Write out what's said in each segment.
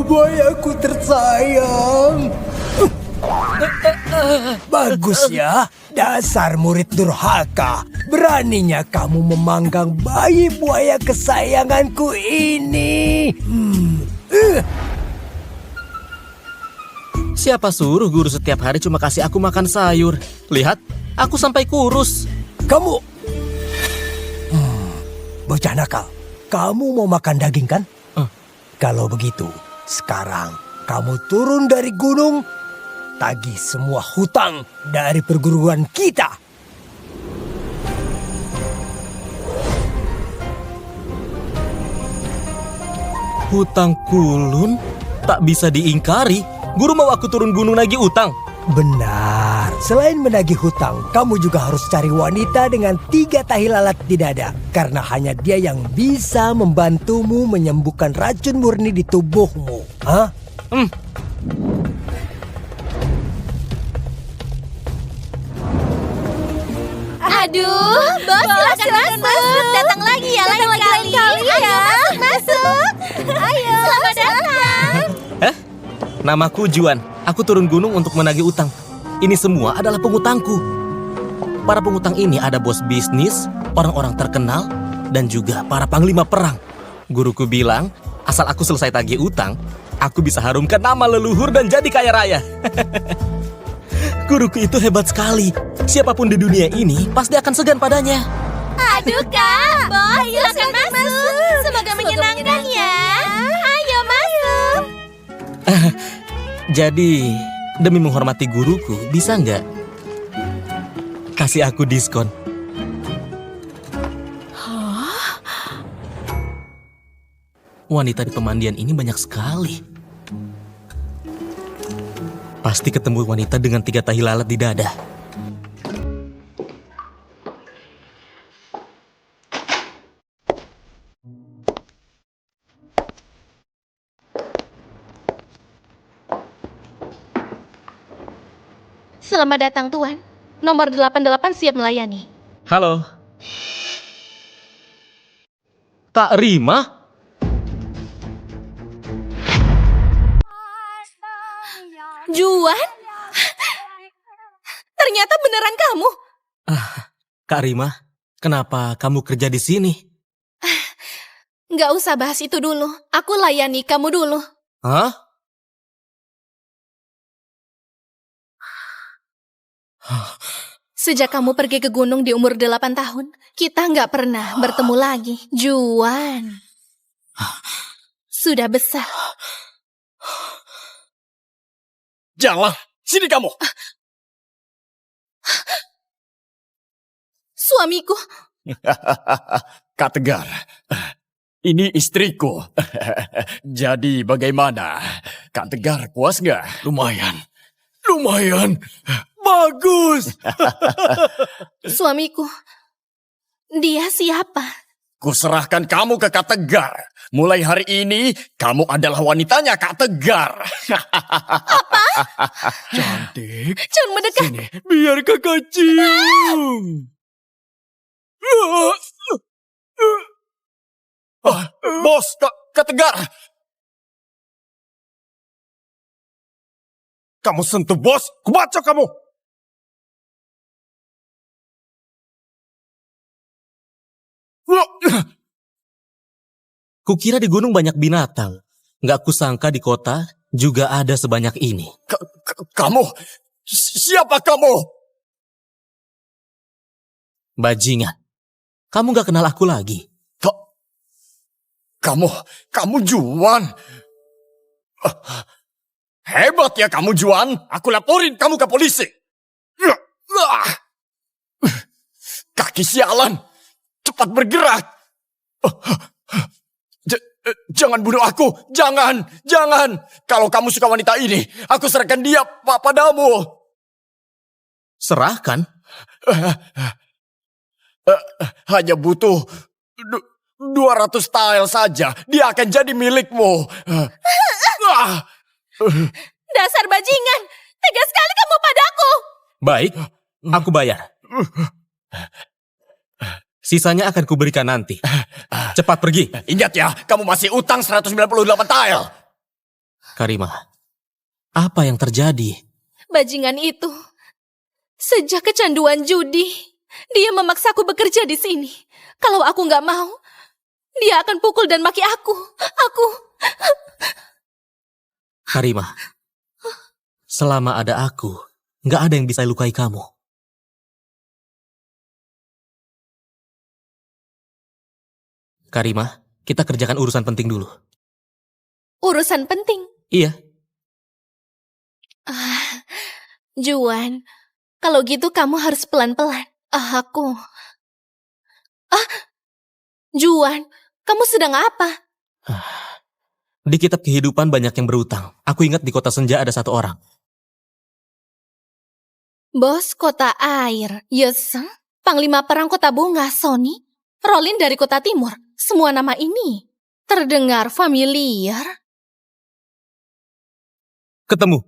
Buayaku tersayang. Bagus ya, dasar murid durhaka. Beraninya kamu memanggang bayi buaya kesayanganku ini. Siapa suruh guru setiap hari cuma kasih aku makan sayur? Lihat, aku sampai kurus. Kamu... bocah nakal, kamu mau makan daging kan? Kalau begitu, sekarang kamu turun dari gunung, tagih semua hutang dari perguruan kita. Hutang kulun tak bisa diingkari. Guru mau aku turun gunung nagih utang. Benar, selain menagih hutang, kamu juga harus cari wanita dengan 3 tahi lalat di dada. Karena hanya dia yang bisa membantumu menyembuhkan racun murni di tubuhmu. Hah? Aduh, bos silakan masuk. Datang lagi ya lain kali. Ayo masuk. Ayo. Selamat datang. Namaku Juan. Aku turun gunung untuk menagih utang. Ini semua adalah pengutangku. Para pengutang ini ada bos bisnis, orang-orang terkenal, dan juga para panglima perang. Guruku bilang, asal aku selesai tagih utang, aku bisa harumkan nama leluhur dan jadi kaya raya. Guruku itu hebat sekali. Siapapun di dunia ini pasti akan segan padanya. Aduh kak, bos silakan masuk. Semoga menyenangkan ya. Ayo masuk. Jadi, demi menghormati guruku, bisa nggak kasih aku diskon? Wanita di pemandian ini banyak sekali. Pasti ketemu wanita dengan 3 tahi lalat di dada. Selamat datang Tuan. Nomor 88 siap melayani. Halo. Tak Rima? Juan? Ternyata beneran kamu. Kak Rima, kenapa kamu kerja di sini? Nggak usah bahas itu dulu. Aku layani kamu dulu. Hah? Sejak kamu pergi ke gunung di umur 8 tahun, kita nggak pernah bertemu lagi. Juan. Sudah besar. Jangan, sini kamu. Suamiku. Kak Tegar, ini istriku. Jadi bagaimana? Kak Tegar puas nggak? Lumayan. Bagus. Suamiku. Dia siapa? Kuserahkan kamu ke Kak Tegar. Mulai hari ini, kamu adalah wanitanya Kak Tegar. Apa? Cantik. Jangan mendekat. Sini, biar kakak cium. Bos, Kak Tegar. Kamu sentuh bos, kubacok kamu. Kukira di gunung banyak binatang. Nggak kusangka di kota juga ada sebanyak ini. Kamu? Siapa kamu? Bajingan. Kamu nggak kenal aku lagi. Kamu Juan. Hebat ya kamu Juan. Aku laporin kamu ke polisi. Kaki sialan. Cepat bergerak. Jangan bunuh aku. Jangan. Kalau kamu suka wanita ini, aku serahkan dia padamu. Serahkan? Hanya butuh 200 tael saja. Dia akan jadi milikmu. Dasar bajingan. Tega sekali kamu padaku. Baik, aku bayar. Sisanya akan kuberikan nanti. Cepat pergi. Ingat ya, kamu masih utang 198 tael. Karimah, apa yang terjadi? Bajingan itu, sejak kecanduan judi, dia memaksaku bekerja di sini. Kalau aku nggak mau, dia akan pukul dan maki aku. Karimah, selama ada aku, nggak ada yang bisa lukai kamu. Karimah, kita kerjakan urusan penting dulu. Urusan penting. Iya, Juan, kalau gitu kamu harus pelan-pelan. Juan, kamu sedang apa? di kitab kehidupan banyak yang berutang. Aku ingat di kota senja ada satu orang. Bos kota air, Yeseng, Panglima perang kota bunga, Sony, Rolin dari kota timur. Semua nama ini terdengar familiar. Ketemu.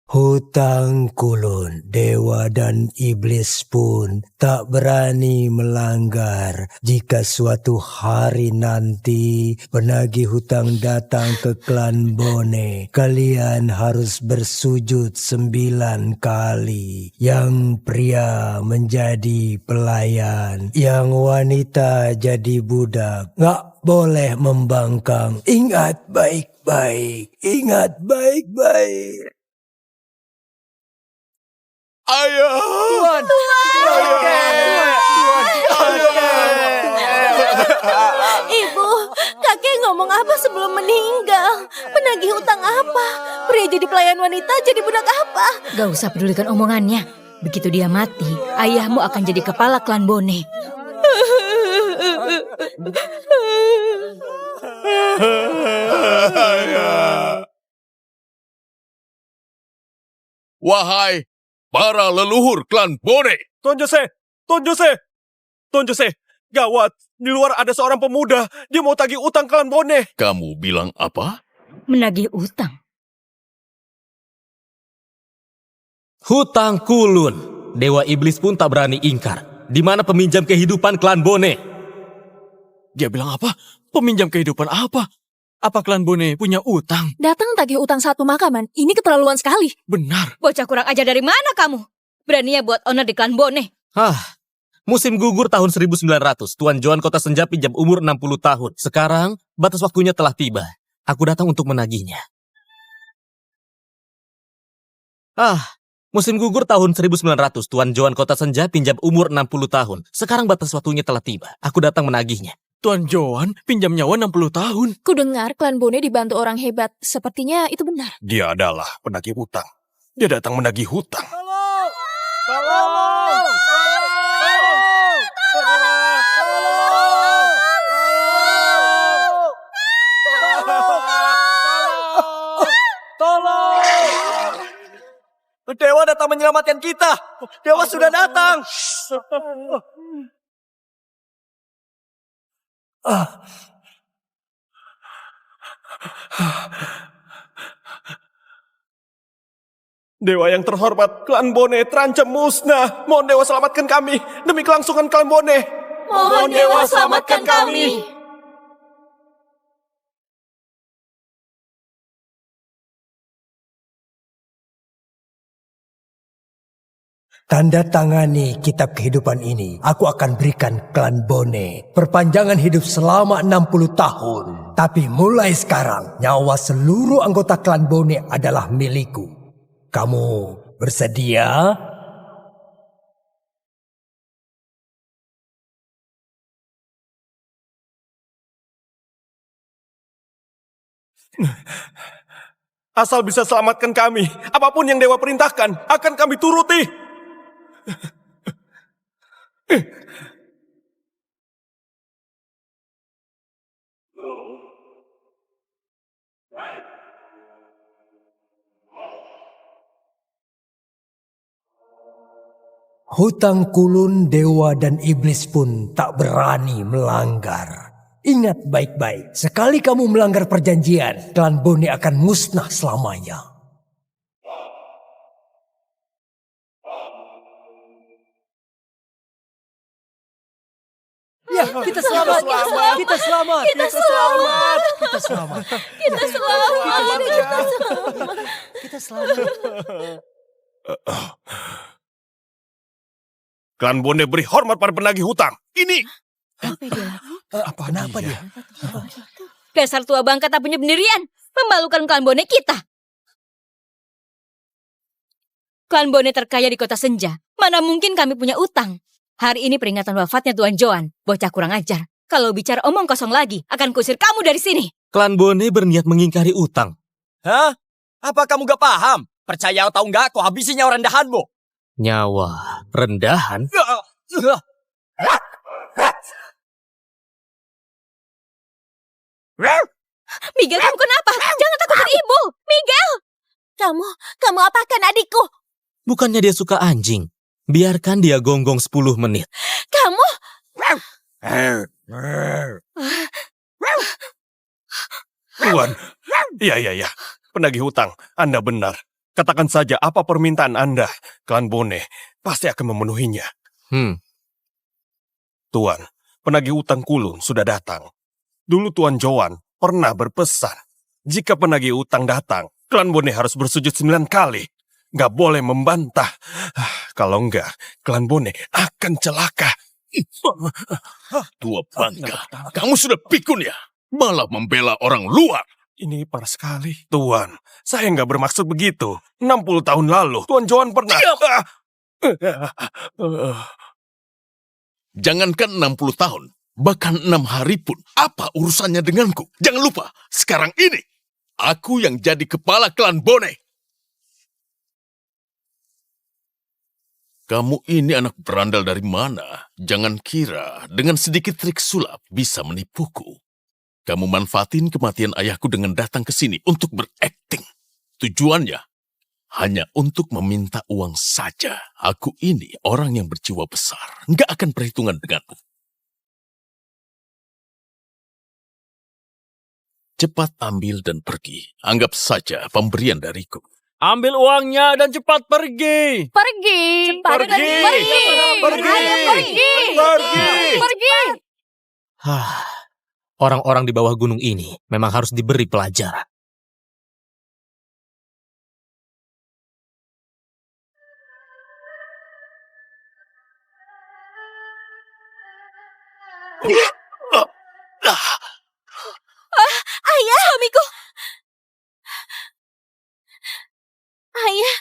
Hutang Kulun, dewa dan iblis pun tak berani melanggar. Jika suatu hari nanti penagih hutang datang ke klan Bone, kalian harus bersujud 9 kali. Yang pria menjadi pelayan, yang wanita jadi budak. Nggak boleh membangkang. Ingat baik-baik, ingat baik-baik. Ayah! Tuan! Ibu, kakek ngomong apa sebelum meninggal? Penagih hutang apa? Pria jadi pelayan wanita jadi budak apa? Gak usah pedulikan omongannya. Begitu dia mati, ayahmu akan jadi kepala klan Bone. Wahai para leluhur klan Bone. Tuan Jose, gawat. Di luar ada seorang pemuda. Dia mau tagih utang klan Bone. Kamu bilang apa? Menagih utang. Hutang Kulun. Dewa iblis pun tak berani ingkar. Di mana peminjam kehidupan klan Bone? Dia bilang apa? Peminjam kehidupan apa? Apa klan Bone punya utang? Datang tagih utang satu makaman, ini keterlaluan sekali. Benar. Bocah kurang ajar dari mana kamu? Beraninya buat owner di klan Bone. Musim gugur tahun 1900. Tuan Joan Kota Senja pinjam umur 60 tahun. Sekarang, batas waktunya telah tiba. Aku datang untuk menagihnya. Musim gugur tahun 1900. Tuan Joan Kota Senja pinjam umur 60 tahun. Sekarang batas waktunya telah tiba. Aku datang menagihnya. Tuan Joan pinjam nyawa 60 tahun. Ku dengar klan Bone dibantu orang hebat. Sepertinya itu benar. Dia adalah penagih hutang. Dia datang menagih hutang. Dewa datang menyelamatkan kita. Dewa sudah datang. Dewa yang terhormat, klan Bone terancam musnah. Mohon Dewa selamatkan kami demi kelangsungan klan Bone. Mohon Dewa selamatkan kami. Tanda tangani kitab kehidupan ini. Aku akan berikan klan Bone perpanjangan hidup selama 60 tahun. Tapi mulai sekarang, nyawa seluruh anggota klan Bone adalah milikku. Kamu bersedia? Asal bisa selamatkan kami, apapun yang Dewa perintahkan akan kami turuti. Hutang Kulun, dewa dan iblis pun tak berani melanggar. Ingat baik-baik, sekali kamu melanggar perjanjian, klan Bone akan musnah selamanya. Ya, kita selamat. Kita selamat. Kita selamat. Kita selamat. Kita selamat. Kita selamat. Klan Bone beri hormat pada penagih hutang. Ini. Kenapa dia? Dasar tua bangka tak punya pendirian. Memalukan klan Bone kita. Klan Bone terkaya di kota Senja. Mana mungkin kami punya utang. Hari ini peringatan wafatnya Tuan Joan. Bocah kurang ajar. Kalau bicara omong kosong lagi, akan kusir kamu dari sini. Klan Bone berniat mengingkari utang. Hah? Apa kamu gak paham? Percaya atau enggak, kau habisi nyawa rendahanmu. Nyawa rendahan? Miguel, kamu kenapa? Jangan takutin ibu. Miguel! Kamu apakan adikku? Bukannya dia suka anjing. Biarkan dia gonggong 10 menit. Kamu? Tuan. Iya. Penagih hutang, Anda benar. Katakan saja apa permintaan Anda. Klan Bone pasti akan memenuhinya. Tuan, penagih hutang Kulun sudah datang. Dulu Tuan Joan pernah berpesan, jika penagih hutang datang, Klan Bone harus bersujud 9 kali. Gak boleh membantah. Kalau enggak, Klan Bone akan celaka. Tua bangka, kamu sudah pikun ya? Malah membela orang luar. Ini parah sekali. Tuan, saya nggak bermaksud begitu. 60 tahun lalu, Tuan Joan pernah... Jangankan 60 tahun, bahkan 6 hari pun, apa urusannya denganku? Jangan lupa, sekarang ini, aku yang jadi kepala klan Bone. Kamu ini anak berandal dari mana? Jangan kira dengan sedikit trik sulap bisa menipuku. Kamu manfaatin kematian ayahku dengan datang ke sini untuk berakting. Tujuannya hanya untuk meminta uang saja. Aku ini orang yang berjiwa besar. Nggak akan perhitungan denganmu. Cepat ambil dan pergi. Anggap saja pemberian dariku. Ambil uangnya dan cepat pergi. Pergi. Cepat Pergi. Pergi. Ayo pergi. Pergi. Orang-orang di bawah gunung ini memang harus diberi pelajaran. Ayah, suamiku. Ayah.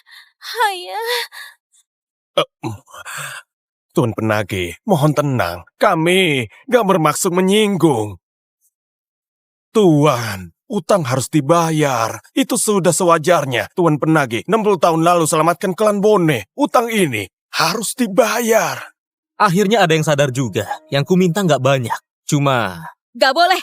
Tuan penagih, mohon tenang. Kami gak bermaksud menyinggung. Tuan, utang harus dibayar. Itu sudah sewajarnya. Tuan penagih, 60 tahun lalu selamatkan klan Bone. Utang ini harus dibayar. Akhirnya ada yang sadar juga. Yang kuminta nggak banyak. Cuma... Gak boleh.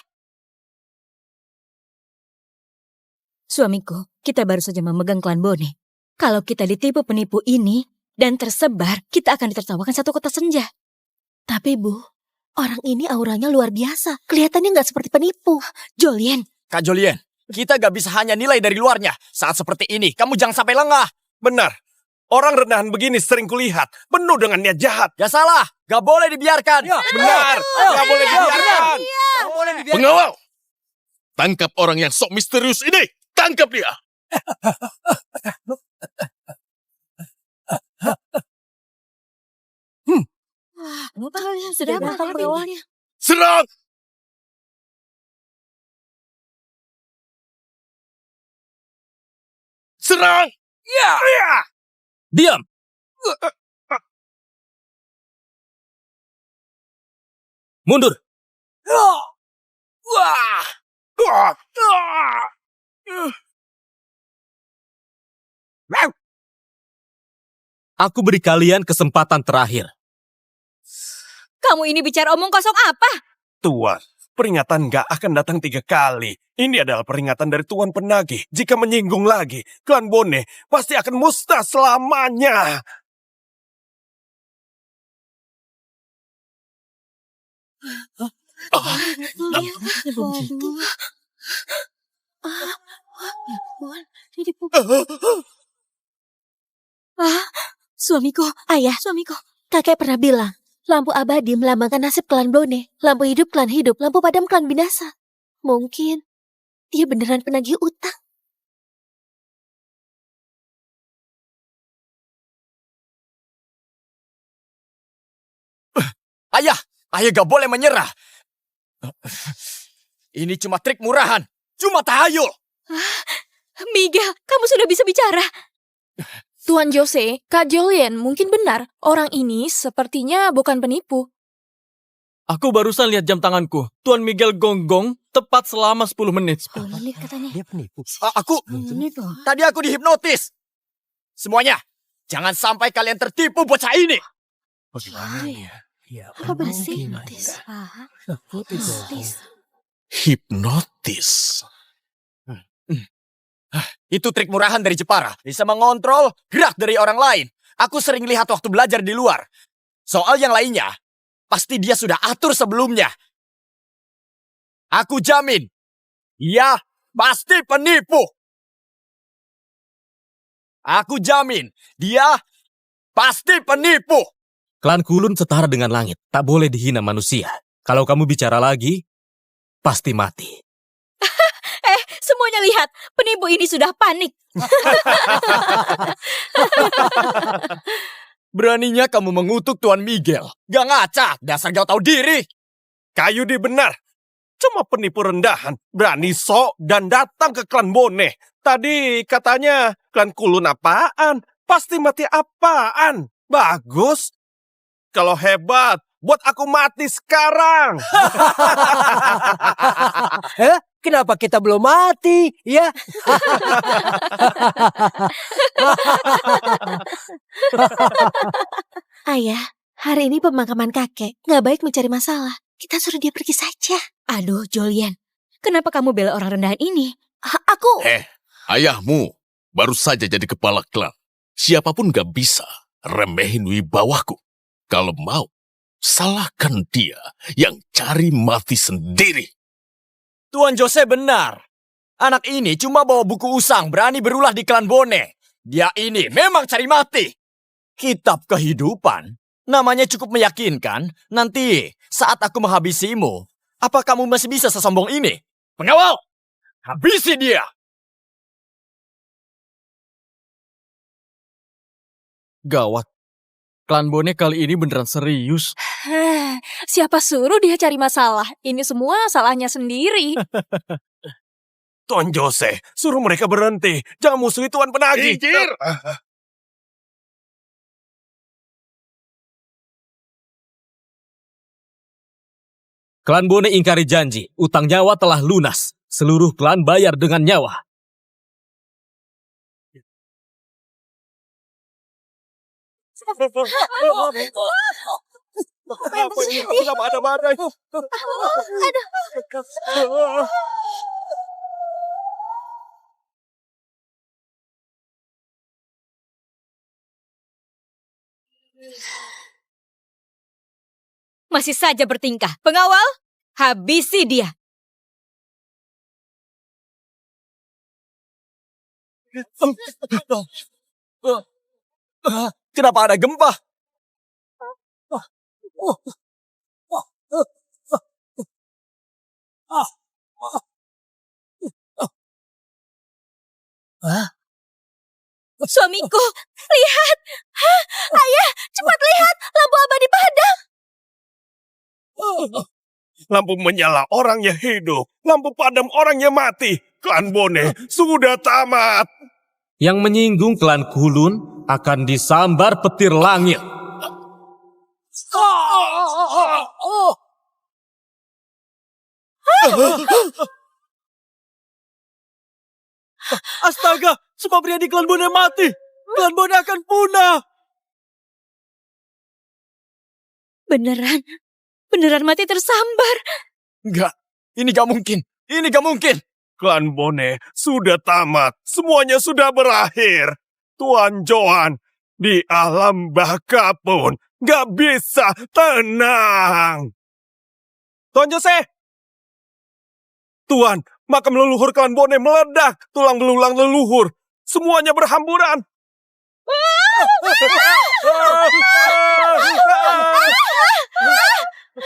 Suamiku, kita baru saja memegang klan Bone. Kalau kita ditipu penipu ini dan tersebar, kita akan ditertawakan satu kota Senja. Tapi Bu, orang ini auranya luar biasa. Kelihatannya nggak seperti penipu. Jolien, Kak Jolien, kita gak bisa hanya nilai dari luarnya. Saat seperti ini, kamu jangan sampai lengah. Benar. Orang rendahan begini sering kulihat. Penuh dengan niat jahat. Ya salah, gak boleh dibiarkan. Benar. Gak boleh dibiarkan. Pengawal! Tangkap orang yang sok misterius ini! Tangkap dia! Sudah datang pengawalnya. Serang! Serang! Diam! Mundur! Aku beri kalian kesempatan terakhir. kamu ini bicara omong kosong apa? Tuan, peringatan gak akan datang 3 kali. Ini adalah peringatan dari Tuan penagih. Jika menyinggung lagi, klan Bone pasti akan musnah selamanya. Suamiku, ayah, suamiku. Kakek pernah bilang, Lampu abadi melambangkan nasib klan Bone. Lampu hidup klan hidup, lampu padam klan binasa. Mungkin dia beneran penagih utang. Ayah, ayah gak boleh menyerah. Ini cuma trik murahan, cuma tahayul. Miguel, kamu sudah bisa bicara. Tuan Jose, Kak Julian mungkin benar. Orang ini sepertinya bukan penipu. Aku barusan lihat jam tanganku. Tuan Miguel gonggong tepat selama 10 menit. 10 menit katanya. Dia penipu. Menit loh. Tadi aku dihipnotis. Semuanya, jangan sampai kalian tertipu bocah ini. Bagaimana ini ya? Ya, Apa bersih? mungkin. Paham? Please. Hipnotis. Itu trik murahan dari Jepara. Bisa mengontrol gerak dari orang lain. Aku sering lihat waktu belajar di luar. Soal yang lainnya, pasti dia sudah atur sebelumnya. Aku jamin, dia pasti penipu. Aku jamin, dia pasti penipu. Klan Kulun setara dengan langit, tak boleh dihina manusia. Kalau kamu bicara lagi, pasti mati. Semuanya lihat, penipu ini sudah panik. Beraninya kamu mengutuk Tuan Miguel. Gak ngaca, dasar gak tahu diri. Kayudi benar. Cuma penipu rendahan. Berani sok dan datang ke klan Bone. Tadi katanya klan Kulun apaan? Pasti mati apaan? Bagus. Kalau hebat, buat aku mati sekarang. Kenapa kita belum mati? Ya. Ayah, hari ini pemakaman kakek. Nggak baik mencari masalah. Kita suruh dia pergi saja. Aduh, Julian. Kenapa kamu bela orang rendahan ini? Aku... Ayahmu baru saja jadi kepala klan. Siapapun gak bisa remehin wibawaku. Kalau mau, salahkan dia yang cari mati sendiri. Tuan Jose benar. Anak ini cuma bawa buku usang berani berulah di klan Bone. Dia ini memang cari mati. Kitab kehidupan namanya cukup meyakinkan. Nanti saat aku menghabisimu, apa kamu masih bisa sesombong ini? Pengawal, habisi dia. Gawat. Klan Bone kali ini beneran serius. Siapa suruh dia cari masalah? Ini semua salahnya sendiri. Tuan Jose, suruh mereka berhenti. Jangan musuhi Tuan Penagih. Klan Bone ingkari janji, utang nyawa telah lunas. Seluruh klan bayar dengan nyawa. Kenapa ada badai? Masih saja bertingkah. Pengawal, habisi dia. Kenapa ada gempa? Suamiku, lihat. Ayah, cepat lihat. Lampu abadi padam. Lampu menyala orangnya hidup. Lampu padam orangnya mati. Klan Bone sudah tamat. Yang menyinggung klan Kulun akan disambar petir langit. Astaga, semua pria di klan Bone mati. Klan Bone akan punah. Beneran mati tersambar. Enggak, ini gak mungkin. Ini gak mungkin. Klan Bone sudah tamat. Semuanya sudah berakhir. Tuan Joan di alam baka pun gak bisa tenang. Tuan Jose! Tuan, makam leluhur klan Bone meledak. Tulang belulang leluhur. Semuanya berhamburan.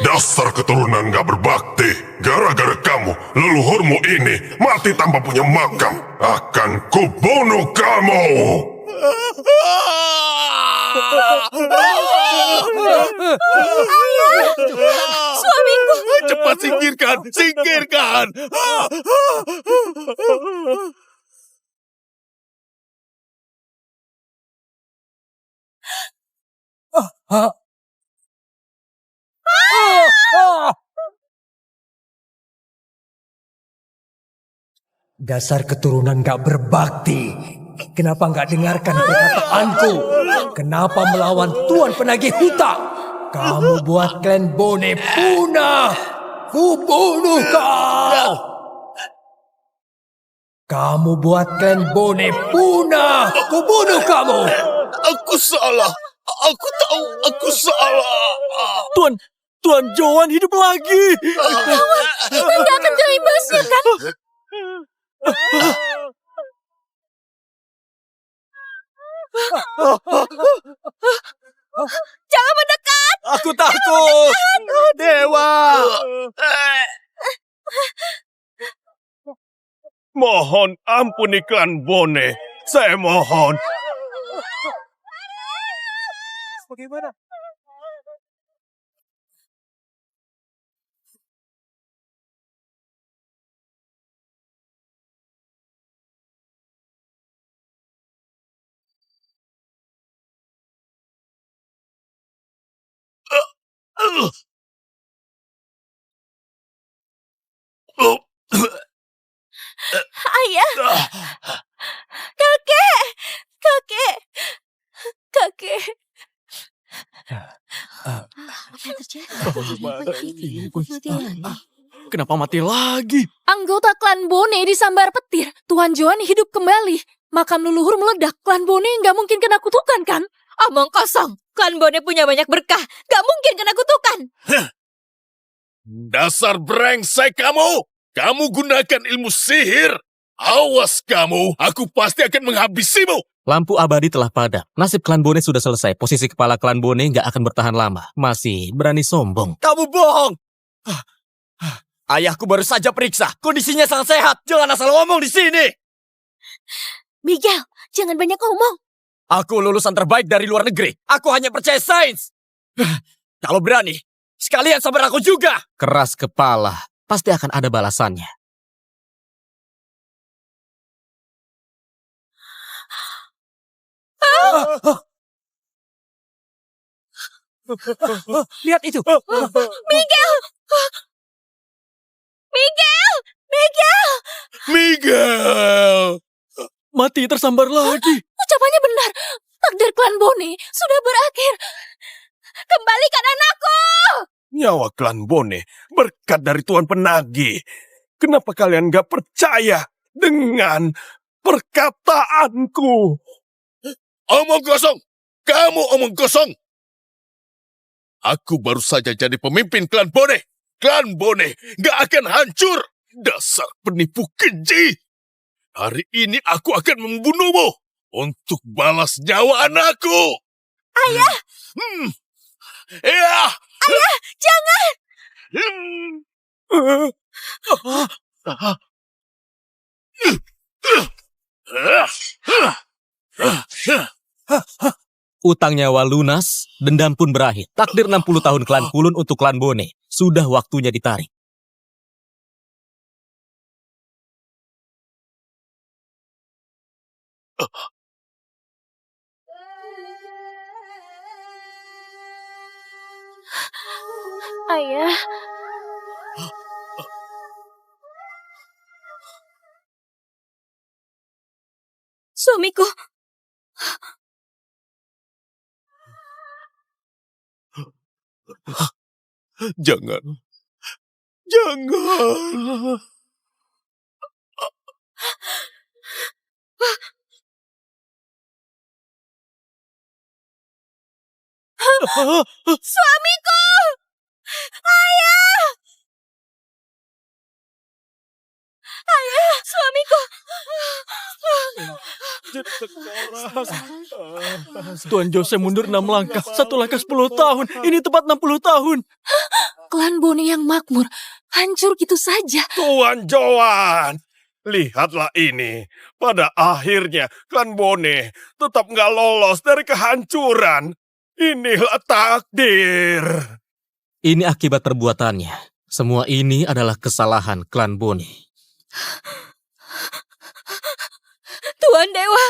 Dasar keturunan gak berbakti. Gara-gara kamu, leluhurmu ini mati tanpa punya makam. Akan kubunuh kamu. Suamiku! Cepat singkirkan, singkirkan! Dasar keturunan gak berbakti. Kenapa gak dengarkan perkataanku? Kenapa melawan Tuan Penagih Hutang? Kamu buat klan Bone punah. Kubunuh kau. Kamu buat klan Bone punah. Kubunuh kamu. Aku salah. Aku tahu aku salah. Tuan Joan hidup lagi. Anda akan kena imbasnya, kan? Jangan mendekat! Aku takut. Dewa. Mohon ampuni klan Bone. Saya mohon. Bagaimana? Ayah! Kakek! Kakek! Kakek! Kenapa mati lagi? Anggota klan Bone disambar petir. Tuan Joan hidup kembali. Makam leluhur meledak. Klan Bone nggak mungkin kena kutukan, kan? Omong kosong. Klan Bone punya banyak berkah. Gak mungkin kena kutukan. Dasar brengsek kamu! Kamu gunakan ilmu sihir! Awas kamu, aku pasti akan menghabisimu! Lampu abadi telah padam. Nasib klan Bone sudah selesai. Posisi kepala klan Bone nggak akan bertahan lama. Masih berani sombong. Kamu bohong. Ayahku baru saja periksa. Kondisinya sangat sehat. Jangan asal ngomong di sini. Miguel, jangan banyak ngomong. Aku lulusan terbaik dari luar negeri. Aku hanya percaya sains. Kalau berani, sekalian sabar aku juga. Keras kepala. Pasti akan ada balasannya. Lihat itu. Miguel! Miguel! Miguel! Miguel! Mati tersambar lagi. Ucapannya benar. Takdir klan Bone sudah berakhir. Kembalikan anakku! Nyawa klan Bone berkat dari Tuan Penagih. Kenapa kalian gak percaya dengan perkataanku? Omong kosong! Kamu omong kosong! Aku baru saja jadi pemimpin klan Bone. Klan Bone gak akan hancur. Dasar penipu keji. Hari ini aku akan membunuhmu untuk balas nyawa anakku. Ayah! Ya! Ayah, jangan! Utang nyawa lunas, dendam pun berakhir. Takdir 60 tahun klan Kulun untuk klan Bone. Sudah waktunya ditarik. Ayah, Suamiku! Jangan. Jangan. Suamiku! Ayah! Ayah, suamiku! jadi sekeras. Tuan Jose mundur 6 langkah, 1 langkah 10 tahun. Ini tepat 60 tahun. Klan Bone yang makmur, hancur gitu saja. Tuan Joan, lihatlah ini. Pada akhirnya, klan Bone tetap nggak lolos dari kehancuran. Inilah takdir. Ini akibat perbuatannya. Semua ini adalah kesalahan klan Bone. Tuan Dewa,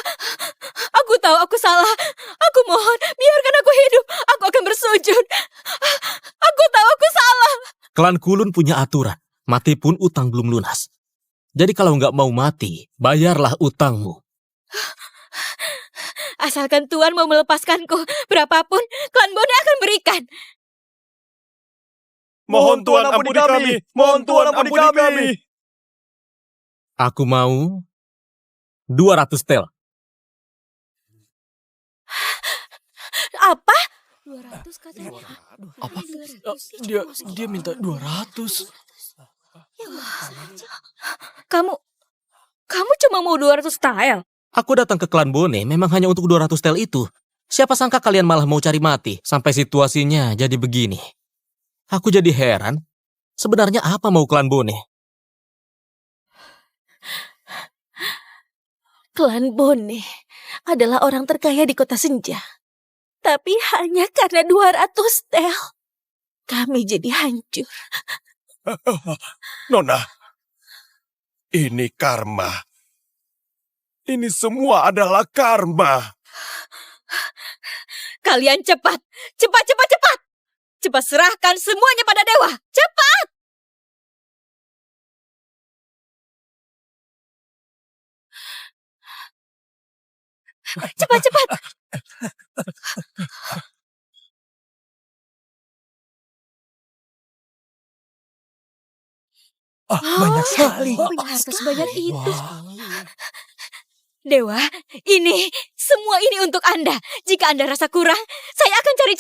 aku tahu aku salah. Aku mohon, biarkan aku hidup. Aku akan bersujud. Aku tahu aku salah. Klan Kulun punya aturan. Mati pun utang belum lunas. Jadi kalau nggak mau mati, bayarlah utangmu. Asalkan Tuan mau melepaskanku, berapapun klan Bone akan berikan. Mohon Tuan ampuni kami. Mohon Tuan ampuni kami. Aku mau 200 tel. Apa? 200 katanya. Apa? Dia minta 200. Kamu cuma mau 200 tile? Aku datang ke klan Bone memang hanya untuk 200 tel itu. Siapa sangka kalian malah mau cari mati sampai situasinya jadi begini. Aku jadi heran. Sebenarnya apa mau klan Bone? Klan Bone adalah orang terkaya di kota Senja. Tapi hanya karena 200 tel, kami jadi hancur. Nona, ini karma. Ini semua adalah karma. Kalian cepat. Cepat serahkan semuanya pada dewa. Cepat. Cepat. Banyak sekali. Punya harta sebanyak itu. Dewa, semua ini untuk Anda. Jika Anda rasa kurang, saya akan cari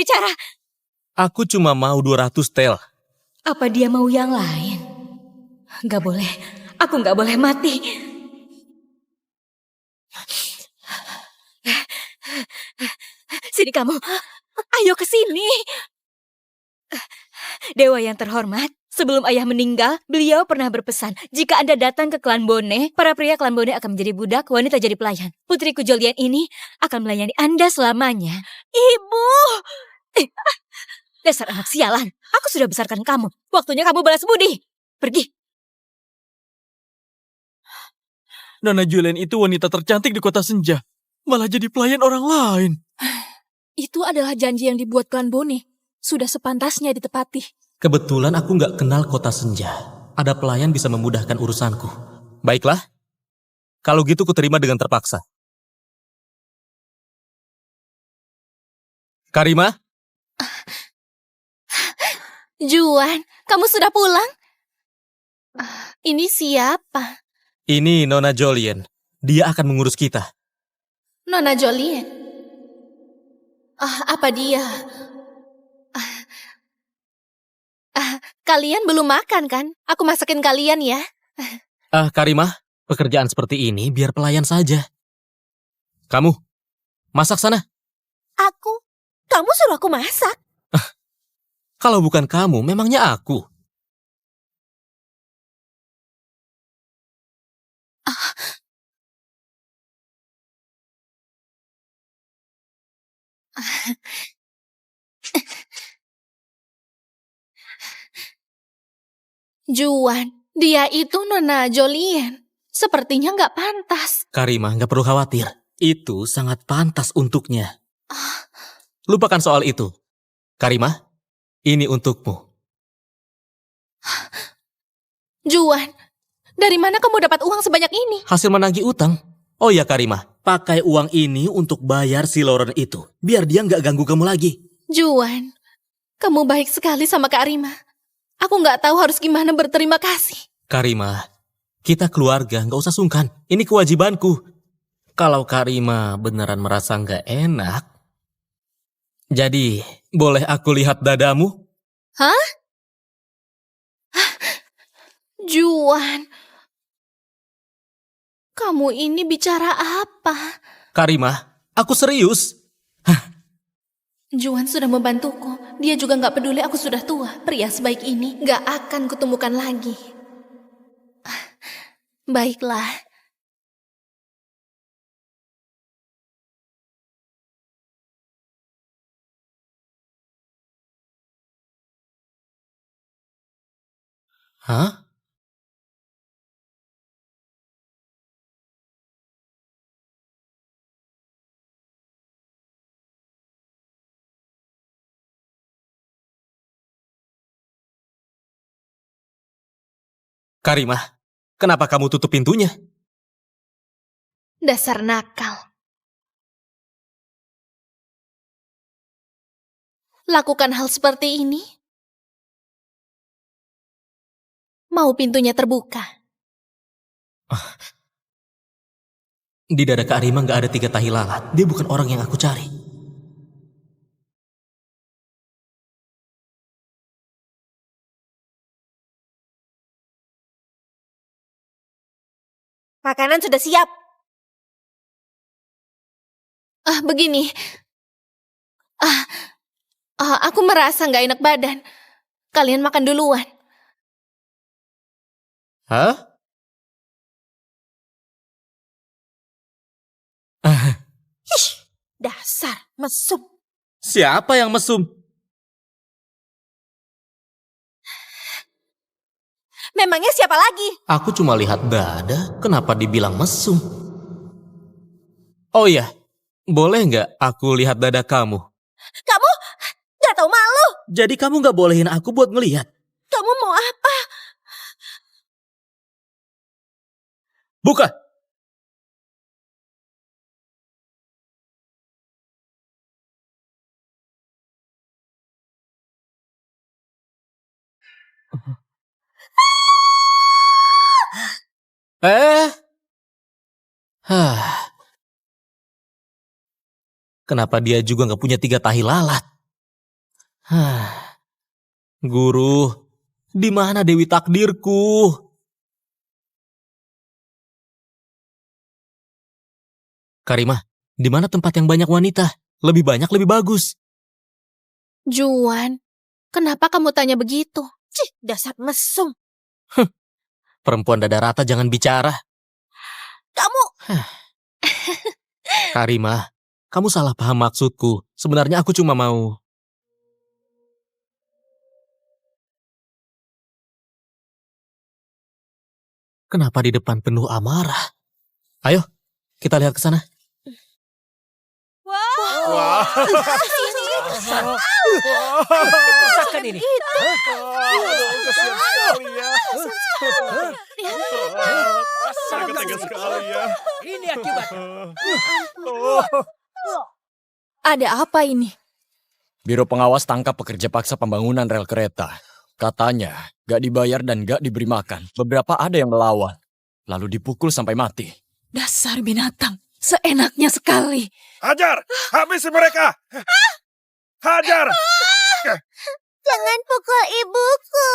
cara. Aku cuma mau 200 tel. Apa dia mau yang lain? Gak boleh. Aku gak boleh mati. Sini kamu. Ayo ke sini. Dewa yang terhormat, sebelum ayah meninggal, beliau pernah berpesan, jika Anda datang ke klan Bone, para pria klan Bone akan menjadi budak, wanita jadi pelayan. Putriku Jolian ini akan melayani Anda selamanya. Ibu! Dasar anak sialan, aku sudah besarkan kamu. Waktunya kamu balas budi. Pergi. Nona Julian itu wanita tercantik di kota Senja. Malah jadi pelayan orang lain. Itu adalah janji yang dibuat klan Bone. Sudah sepantasnya ditepati. Kebetulan aku nggak kenal kota Senja. Ada pelayan bisa memudahkan urusanku. Baiklah. Kalau gitu ku terima dengan terpaksa. Karima? Juan, kamu sudah pulang? Ini siapa? Ini Nona Jolien. Dia akan mengurus kita. Nona Jolien. Apa dia? Kalian belum makan kan? Aku masakin kalian ya. Karimah, pekerjaan seperti ini biar pelayan saja. Kamu, masak sana. Aku? Kamu suruh aku masak? Kalau bukan kamu, memangnya aku. Juan, dia itu Nona Jolien. Sepertinya nggak pantas. Karimah, nggak perlu khawatir. Itu sangat pantas untuknya. Lupakan soal itu. Karimah, ini untukmu. Juan, dari mana kamu dapat uang sebanyak ini? Hasil menagih utang. Oh ya Karimah, pakai uang ini untuk bayar si Lauren itu. Biar dia nggak ganggu kamu lagi. Juan, kamu baik sekali sama Kak Rima. Aku nggak tahu harus gimana berterima kasih. Karimah, kita keluarga, nggak usah sungkan. Ini kewajibanku. Kalau Karimah beneran merasa nggak enak, jadi boleh aku lihat dadamu? Hah? Juan, Kamu ini bicara apa? Karimah, aku serius. Juan sudah membantuku. Dia juga gak peduli aku sudah tua. Pria sebaik ini gak akan kutemukan lagi. Baiklah. Hah? Karimah, kenapa kamu tutup pintunya? Dasar nakal. Lakukan hal seperti ini? Mau pintunya terbuka? Di dada Karimah nggak ada 3 tahi lalat. Dia bukan orang yang aku cari. Makanan sudah siap. Begini. Aku merasa nggak enak badan. Kalian makan duluan. Hah? Dasar mesum. Siapa yang mesum? Memangnya siapa lagi? Aku cuma lihat dada, kenapa dibilang mesum? Oh iya, boleh nggak aku lihat dada kamu? Kamu gak tahu malu. Jadi kamu nggak bolehin aku buat ngelihat? Kamu mau apa? Buka! Kenapa dia juga nggak punya 3 tahi lalat? Guru, di mana Dewi Takdirku? Karimah, di mana tempat yang banyak wanita? Lebih banyak, lebih bagus. Juan, kenapa kamu tanya begitu? Cih, dasar mesum. Perempuan dada rata jangan bicara. Kamu Karimah, kamu salah paham maksudku. Sebenarnya aku cuma mau... Kenapa di depan penuh amarah? Ayo, kita lihat ke sana. Wah. Rasakan ini. Kasihan sekali ya. Sangat tega sekali ya. Ini akibatnya. Ada apa ini? Biro pengawas tangkap pekerja paksa pembangunan rel kereta. Katanya, gak dibayar dan gak diberi makan. Beberapa ada yang melawan. Lalu dipukul sampai mati. Dasar binatang. Seenaknya sekali. Hajar! Habisi mereka! Hajar! jangan pukul ibuku.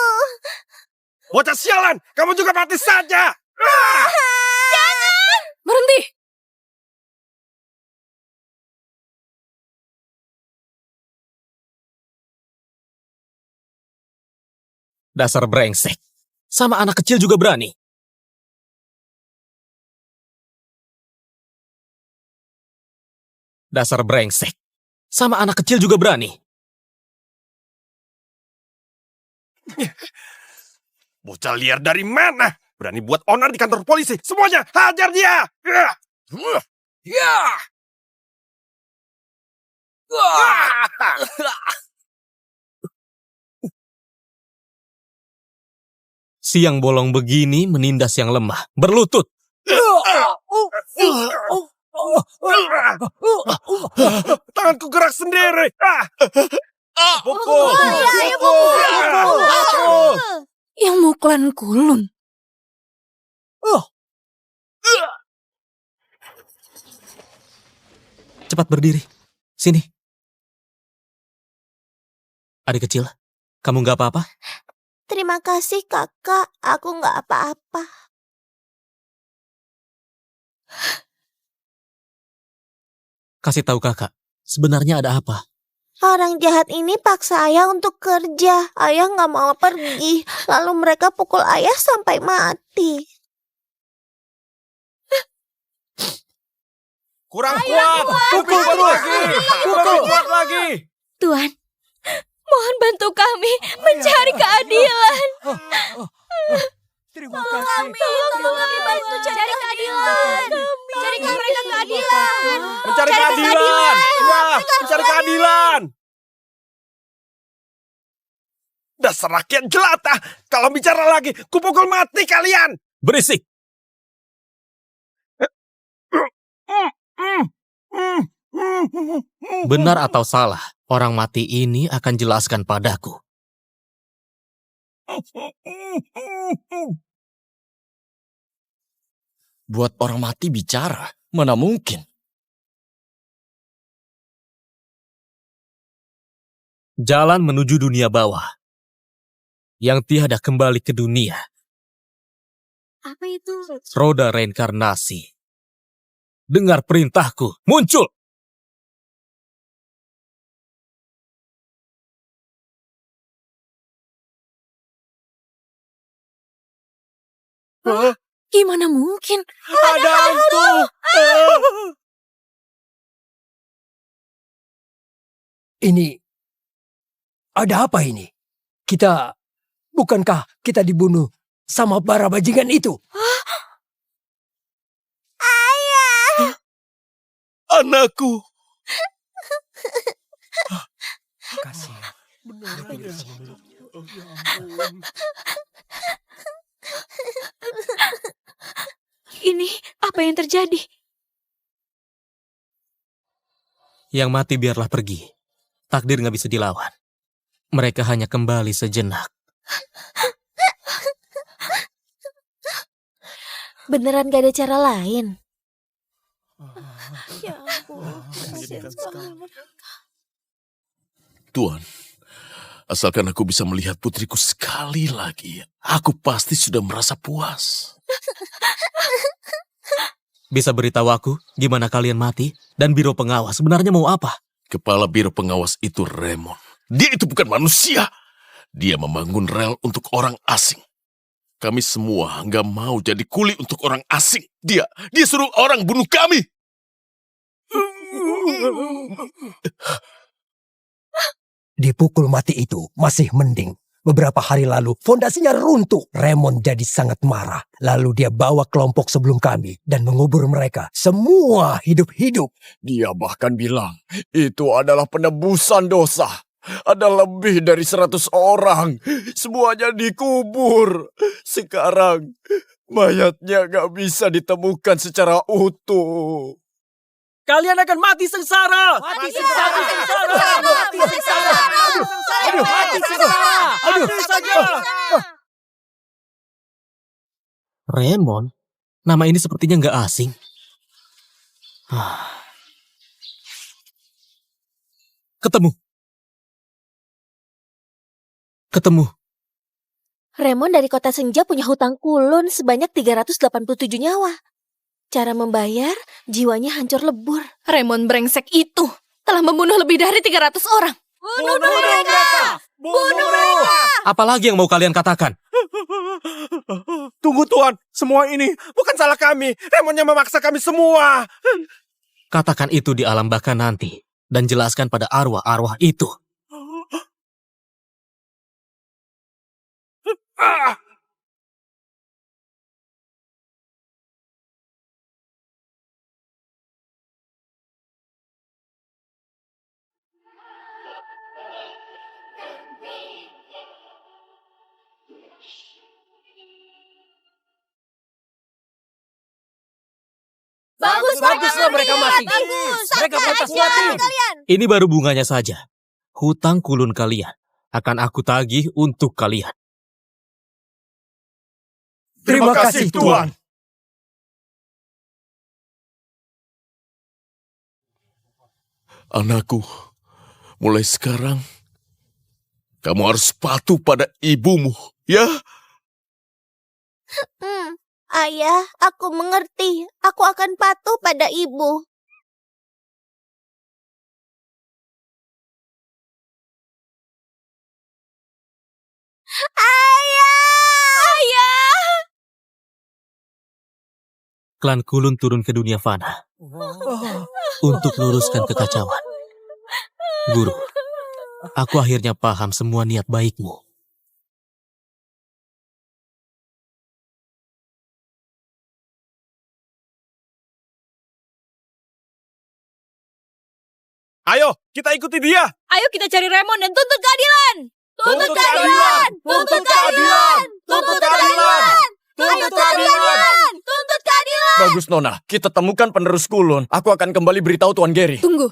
Bocah sialan! Kamu juga mati saja! Berhenti! Dasar brengsek. Sama anak kecil juga berani. Dasar brengsek. Sama anak kecil juga berani. Bocah liar dari mana? Berani buat onar di kantor polisi. Semuanya, hajar dia! Siang bolong begini menindas yang lemah. Berlutut. Tanganku gerak sendiri. Pukul. Yang mukulan kulun. Cepat berdiri. Sini. Adik kecil, kamu nggak apa-apa? Terima kasih kakak, aku nggak apa-apa. Kasih tahu kakak, sebenarnya ada apa? Orang jahat ini paksa ayah untuk kerja. Ayah nggak mau pergi. Lalu mereka pukul ayah sampai mati. Kurang kuat. Pukul terus. Pukul kuat lagi. Tuan, mohon bantu kami mencari keadilan. Terima kasih. Tolong kami bantu cari keadilan. Carikan mereka keadilan. Mencari keadilan. Ya, mencari keadilan. Dasar rakyat jelata. Kalau bicara lagi, kupukul mati kalian. Berisik! Benar atau salah, orang mati ini akan jelaskan padaku. Buat orang mati bicara, mana mungkin? Jalan menuju dunia bawah, yang tiada kembali ke dunia. Apa itu? Roda reinkarnasi. Dengar perintahku, muncul! Gimana mungkin? Ada hantu. Ini ada apa ini? Bukankah kita dibunuh sama para bajingan itu? Anakku, Kasih. Ini apa yang terjadi? Yang mati biarlah pergi. Takdir nggak bisa dilawan. Mereka hanya kembali sejenak. Beneran gak ada cara lain? Ya ampun, kasihan sekali. Tuan, asalkan aku bisa melihat putriku sekali lagi, aku pasti sudah merasa puas. Bisa beritahu aku gimana kalian mati? Dan biro pengawas sebenarnya mau apa? Kepala biro pengawas itu Raymond. Dia itu bukan manusia. Dia membangun rel untuk orang asing. Kami semua nggak mau jadi kuli untuk orang asing. Dia suruh orang bunuh kami. Dipukul mati itu masih mending. Beberapa hari lalu fondasinya runtuh. Raymond jadi sangat marah. Lalu dia bawa kelompok sebelum kami dan mengubur mereka. Semua hidup-hidup. Dia bahkan bilang itu adalah penebusan dosa. Ada lebih dari 100 orang. Semuanya dikubur. Sekarang mayatnya gak bisa ditemukan secara utuh. Kalian akan mati sengsara. Mati sengsara. Mati sengsara. Aduh, mati sengsara. Aduh, saja. Raymond? Nama ini sepertinya nggak asing. Ketemu. Raymond dari kota senja punya hutang kulun sebanyak 387 nyawa. Cara membayar, jiwanya hancur lebur. Raymond brengsek itu telah membunuh lebih dari 300 orang. Bunuh mereka! Bunuh mereka! Apalagi yang mau kalian katakan? Tunggu Tuan, semua ini bukan salah kami. Raymond yang memaksa kami semua. Katakan itu di alam baka nanti. Dan jelaskan pada arwah-arwah itu. Baguslah mereka mati. Mereka pantas mati. Ini baru bunganya saja. Hutang kulun kalian akan aku tagih untuk kalian. Terima kasih Tuan. Anakku, mulai sekarang kamu harus patuh pada ibumu, ya? Ayah, aku mengerti. Aku akan patuh pada ibu. Ayah! Ayah! Klan Kulun turun ke dunia fana untuk luruskan kekacauan. Guru, aku akhirnya paham semua niat baikmu. Ayo, kita ikuti dia. Ayo kita cari Raymond dan tuntut keadilan. Tuntut keadilan! Tuntut keadilan! Tuntut keadilan! Tuntut keadilan! Tuntut keadilan! Bagus, Nona. Kita temukan penerus Kulun. Aku akan kembali beritahu Tuan Gary. Tunggu.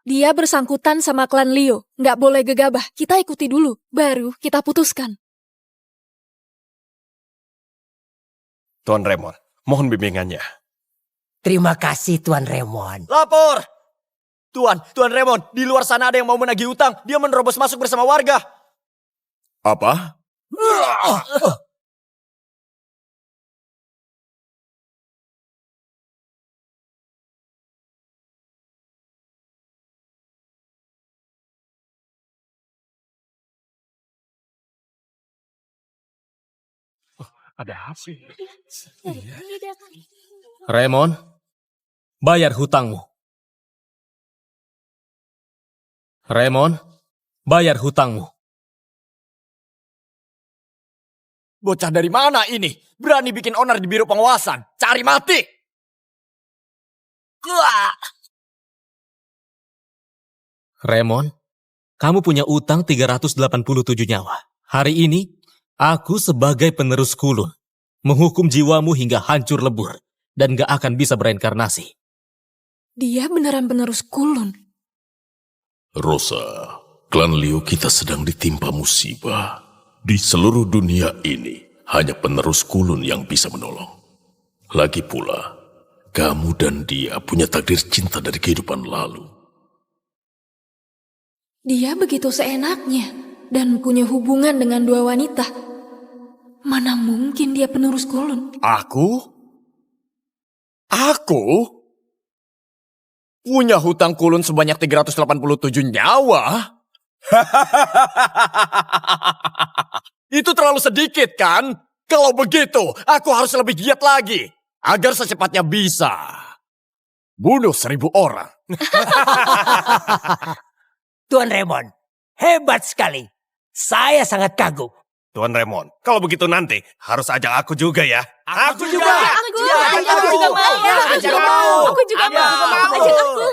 Dia bersangkutan sama klan Leo. Nggak boleh gegabah. Kita ikuti dulu. Baru kita putuskan. Tuan Raymond, mohon bimbingannya. Terima kasih Tuan Raymond. Lapor! Tuan Raymond, di luar sana ada yang mau menagih utang. Dia menerobos masuk bersama warga. Apa? Ada apa? Raymond, bayar hutangmu. Raymond, bayar hutangmu. Bocah dari mana ini? Berani bikin onar di biro pengawasan. Cari mati! Raymond, kamu punya utang 387 nyawa. Hari ini, aku sebagai penerus Kulun menghukum jiwamu hingga hancur lebur dan gak akan bisa bereinkarnasi. Dia beneran penerus Kulun. Rosa, klan Leo kita sedang ditimpa musibah. Di seluruh dunia ini, hanya penerus Kulun yang bisa menolong. Lagi pula, kamu dan dia punya takdir cinta dari kehidupan lalu. Dia begitu seenaknya dan punya hubungan dengan dua wanita. Mana mungkin dia penerus Kulun? Aku? Punya hutang Kulun sebanyak 387 nyawa? Itu terlalu sedikit kan? Kalau begitu, aku harus lebih giat lagi. Agar secepatnya bisa bunuh 1000 orang. Tuan Raymond, hebat sekali. Saya sangat kagum. Tuan Raymond, kalau begitu nanti harus ajak aku juga ya. Aku juga. Aku juga mau. Ajak aku.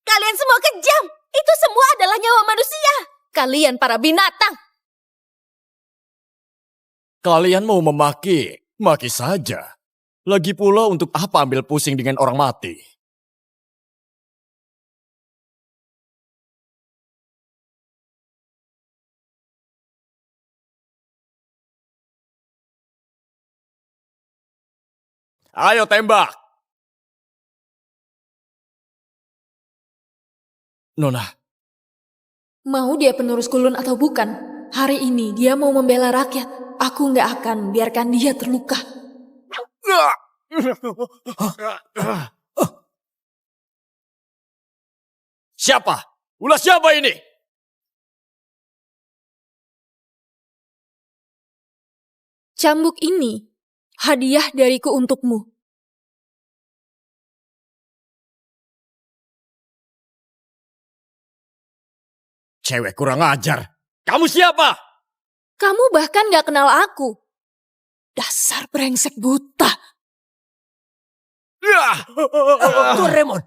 Kalian semua kejam. Itu semua adalah nyawa manusia. Kalian para binatang. Kalian mau memaki, maki saja. Lagi pula untuk apa ambil pusing dengan orang mati? Ayo tembak. Nona, Mau dia penerus Kulun atau bukan, hari ini dia mau membela rakyat. Aku nggak akan biarkan dia terluka. siapa? Ulah siapa ini? Cambuk ini hadiah dariku untukmu. Cewek kurang ajar. Kamu siapa? Kamu bahkan gak kenal aku. Dasar brengsek buta. Tuan Raymond.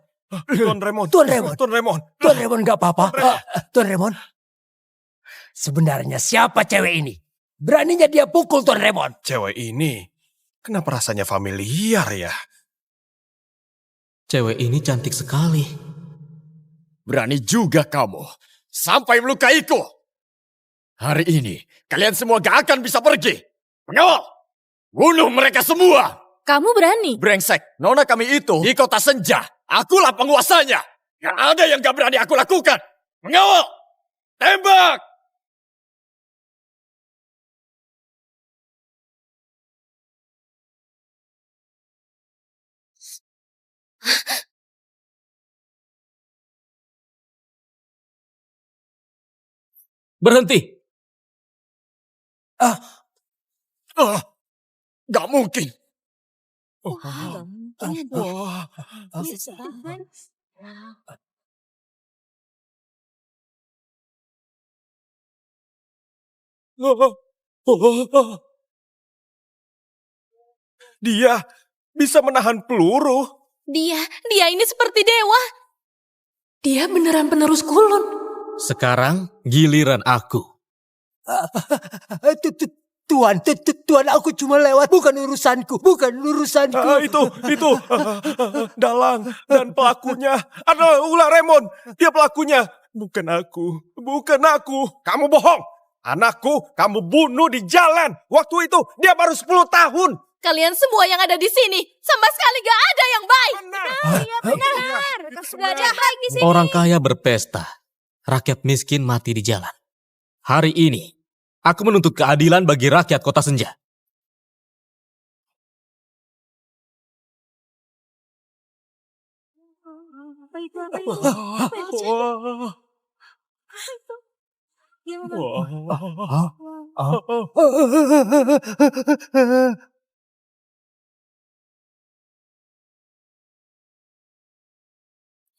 Tuan Raymond. Tuan Raymond. Tuan Raymond. Tuan Raymond gak apa-apa. Tuan Raymond. Sebenarnya siapa cewek ini? Beraninya dia pukul Tuan Raymond. Cewek ini, kenapa rasanya familiar ya? Cewek ini cantik sekali. Berani juga kamu. Sampai melukaiku. Hari ini, kalian semua gak akan bisa pergi. Pengawal, bunuh mereka semua. Kamu berani? Brengsek, nona kami itu di kota senja. Akulah penguasanya. Gak ada yang gak berani aku lakukan. Pengawal, tembak. Berhenti! Gak mungkin. Dia bisa menahan peluru. Dia ini seperti dewa. Dia beneran penerus kulon. Sekarang giliran aku. Tuan, aku cuma lewat. Bukan urusanku. Itu. Dalang dan pelakunya adalah ular Remon. Dia pelakunya. Bukan aku. Kamu bohong. Anakku kamu bunuh di jalan. Waktu itu dia baru 10 tahun. Kalian semua yang ada di sini, sama sekali gak ada yang baik. Benar. Gak ada baik di sini. Orang kaya berpesta. Rakyat miskin mati di jalan. Hari ini, aku menuntut keadilan bagi rakyat Kota Senja.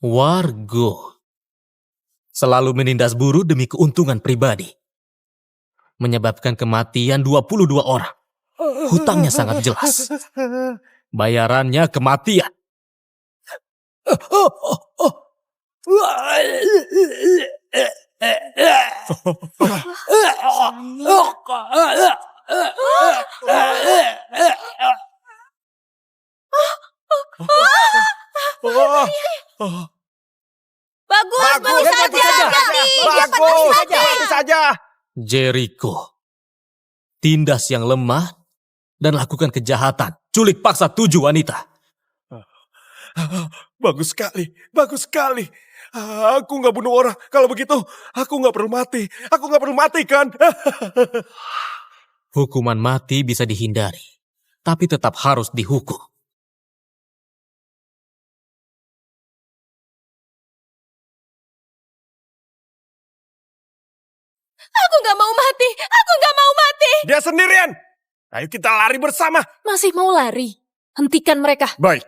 Wargo selalu menindas buruh demi keuntungan pribadi. Menyebabkan kematian 22 orang. Hutangnya sangat jelas. Bayarannya kematian. Bagus saja. Jericho. Tindas yang lemah dan lakukan kejahatan. Culik paksa 7 wanita. Bagus sekali. Aku nggak bunuh orang. Kalau begitu, aku nggak perlu mati. Aku nggak perlu mati kan? Hukuman mati bisa dihindari, tapi tetap harus dihukum. Aku gak mau mati. Dia sendirian. Ayo kita lari bersama. Masih mau lari? Hentikan mereka. Baik.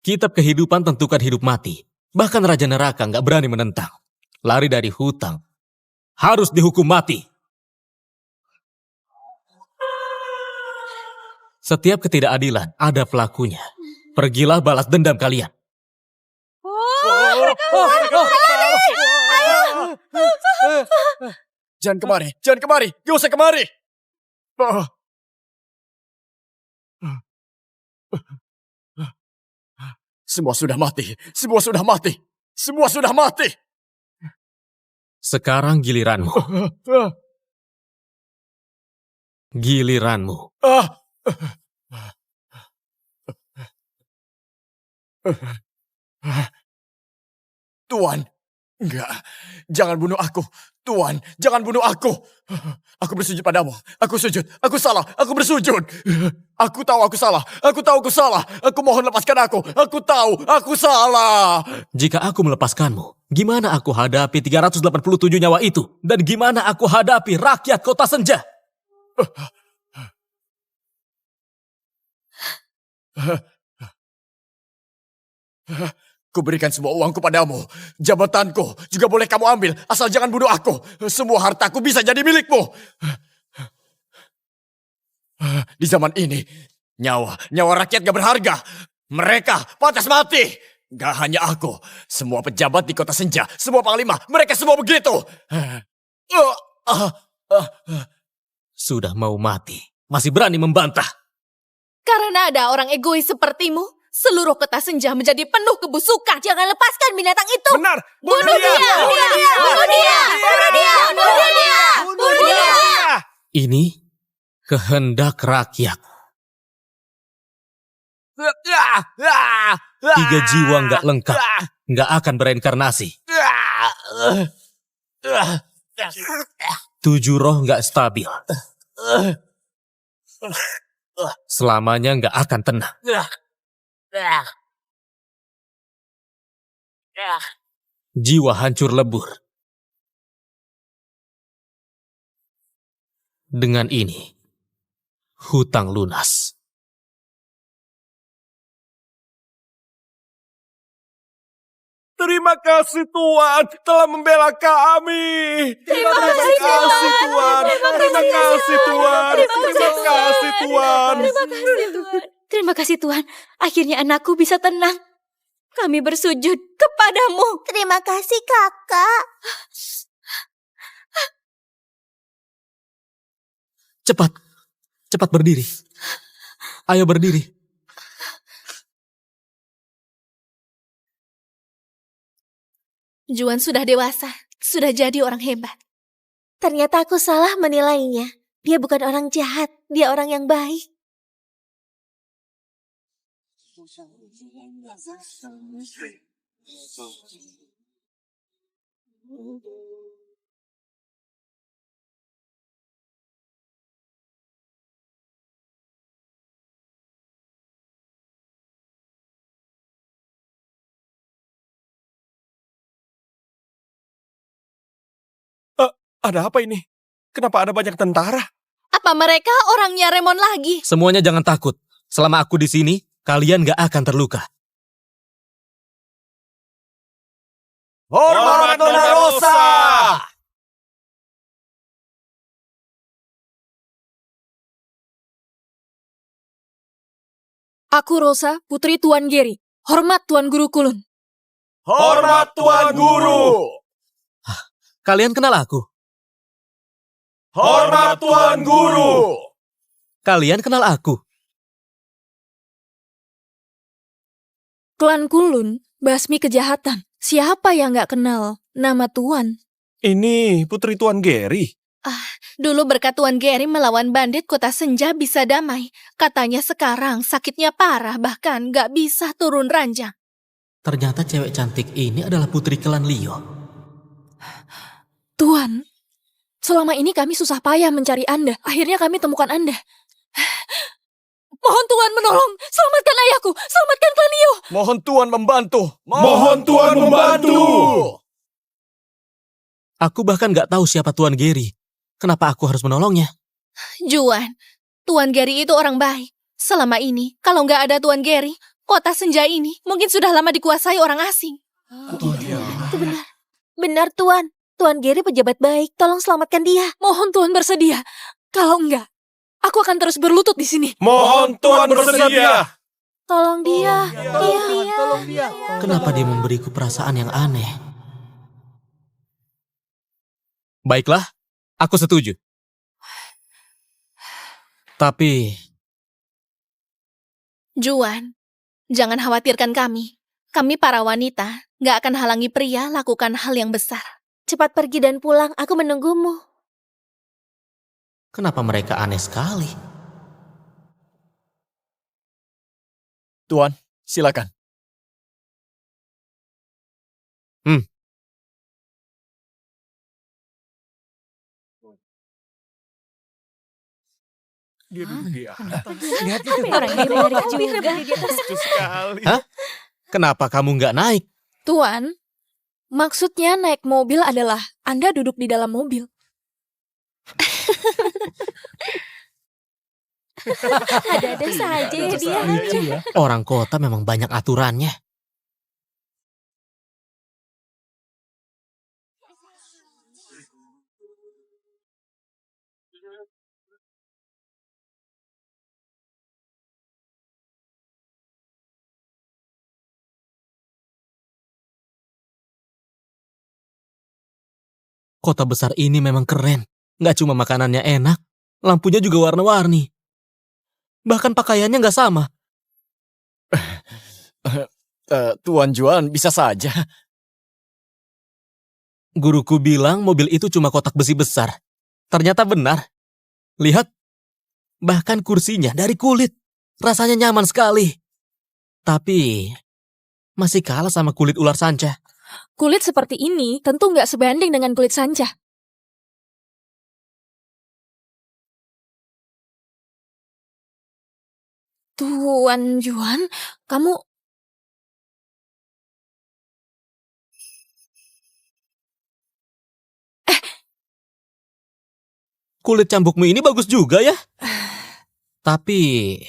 Kitab kehidupan tentukan hidup mati. Bahkan Raja Neraka gak berani menentang. Lari dari hutang harus dihukum mati. Setiap ketidakadilan ada pelakunya. Pergilah balas dendam kalian. Jangan kemari. Gak usah kemari. Semua sudah mati. Sekarang giliranmu. Tuan, enggak. Jangan bunuh aku. Tuan, jangan bunuh aku. Aku bersujud padamu. Aku sujud. Aku salah. Aku bersujud. Aku tahu aku salah. Aku mohon lepaskan aku. Aku tahu aku salah. Jika aku melepaskanmu, gimana aku hadapi 387 nyawa itu? Dan gimana aku hadapi rakyat Kota Senja? Kuberikan semua uangku padamu. Jabatanku juga boleh kamu ambil. Asal jangan bunuh aku. Semua hartaku bisa jadi milikmu. Di zaman ini, nyawa rakyat gak berharga. Mereka pantas mati. Gak hanya aku. Semua pejabat di Kota Senja, semua panglima, mereka semua begitu. Sudah mau mati, masih berani membantah. Karena ada orang egois sepertimu, seluruh Kota Senja menjadi penuh kebusukan. Jangan lepaskan binatang itu. Benar. Bunuh dia. Ini kehendak rakyat. 3 jiwa nggak lengkap, nggak akan bereinkarnasi. 7 roh nggak stabil. Selamanya nggak akan tenang. Jiwa hancur lebur. Dengan ini, hutang lunas. Terima kasih Tuan telah membela kami. Terima kasih, Tuan. Terima kasih Tuan. Terima kasih Tuan. Terima kasih Tuhan. Akhirnya anakku bisa tenang. Kami bersujud kepadamu. Terima kasih, Kakak. Cepat, cepat berdiri. Ayo berdiri. Juan sudah dewasa, sudah jadi orang hebat. Ternyata aku salah menilainya. Dia bukan orang jahat, dia orang yang baik. Ada apa ini? Kenapa ada banyak tentara? Apa mereka orangnya Remon lagi? Semuanya jangan takut. Selama aku di sini, kalian gak akan terluka. Hormat Nona Rosa! Aku Rosa, putri Tuan Geri. Hormat Tuan Guru Kulun. Hormat Tuan Guru! Kalian kenal aku? Hormat Tuan Guru! Kalian kenal aku? Klan Kulun, basmi kejahatan. Siapa yang gak kenal nama Tuan? Ini putri Tuan Geri. Dulu berkat Tuan Geri melawan bandit kota senja bisa damai. Katanya sekarang sakitnya parah, bahkan gak bisa turun ranjang. Ternyata cewek cantik ini adalah putri klan Leo. Tuan, selama ini kami susah payah mencari Anda. Akhirnya kami temukan Anda. Mohon Tuan menolong. Selamatkan ayahku. Selamatkan klan Leo. Mohon Tuan membantu. Mohon Tuan membantu. Aku bahkan gak tahu siapa Tuan Geri. Kenapa aku harus menolongnya? Juan, Tuan Geri itu orang baik. Selama ini, kalau nggak ada Tuan Geri, kota senja ini mungkin sudah lama dikuasai orang asing. Itu benar. Benar, Tuan. Tuan Geri pejabat baik. Tolong selamatkan dia. Mohon Tuan bersedia. Kalau enggak, aku akan terus berlutut di sini. Mohon Tuan bersedia. Tolong dia. Tolong dia. Kenapa dia memberiku perasaan yang aneh? Baiklah, aku setuju. Tapi, Juan, jangan khawatirkan kami. Kami para wanita nggak akan halangi pria lakukan hal yang besar. Cepat pergi dan pulang. Aku menunggumu. kenapa mereka aneh sekali? Tuan, silakan. Dia duduk di atas. Lihat itu. Orang ini menarik juga. Lucu sekali. Hah? Kenapa kamu nggak naik? Tuan, maksudnya naik mobil adalah Anda duduk di dalam mobil. Ada-ada saja ya dia. Orang kota memang banyak aturannya. Kota besar ini memang keren. Nggak cuma makanannya enak, lampunya juga warna-warni. Bahkan pakaiannya nggak sama. Tuan Juan bisa saja. Guruku bilang mobil itu cuma kotak besi besar. Ternyata benar. Lihat, bahkan kursinya dari kulit. Rasanya nyaman sekali. Tapi, masih kalah sama kulit ular sanca. Kulit seperti ini tentu nggak sebanding dengan kulit sanca. Tuan Juan, kamu... Kulit cambukmu ini bagus juga ya. Tapi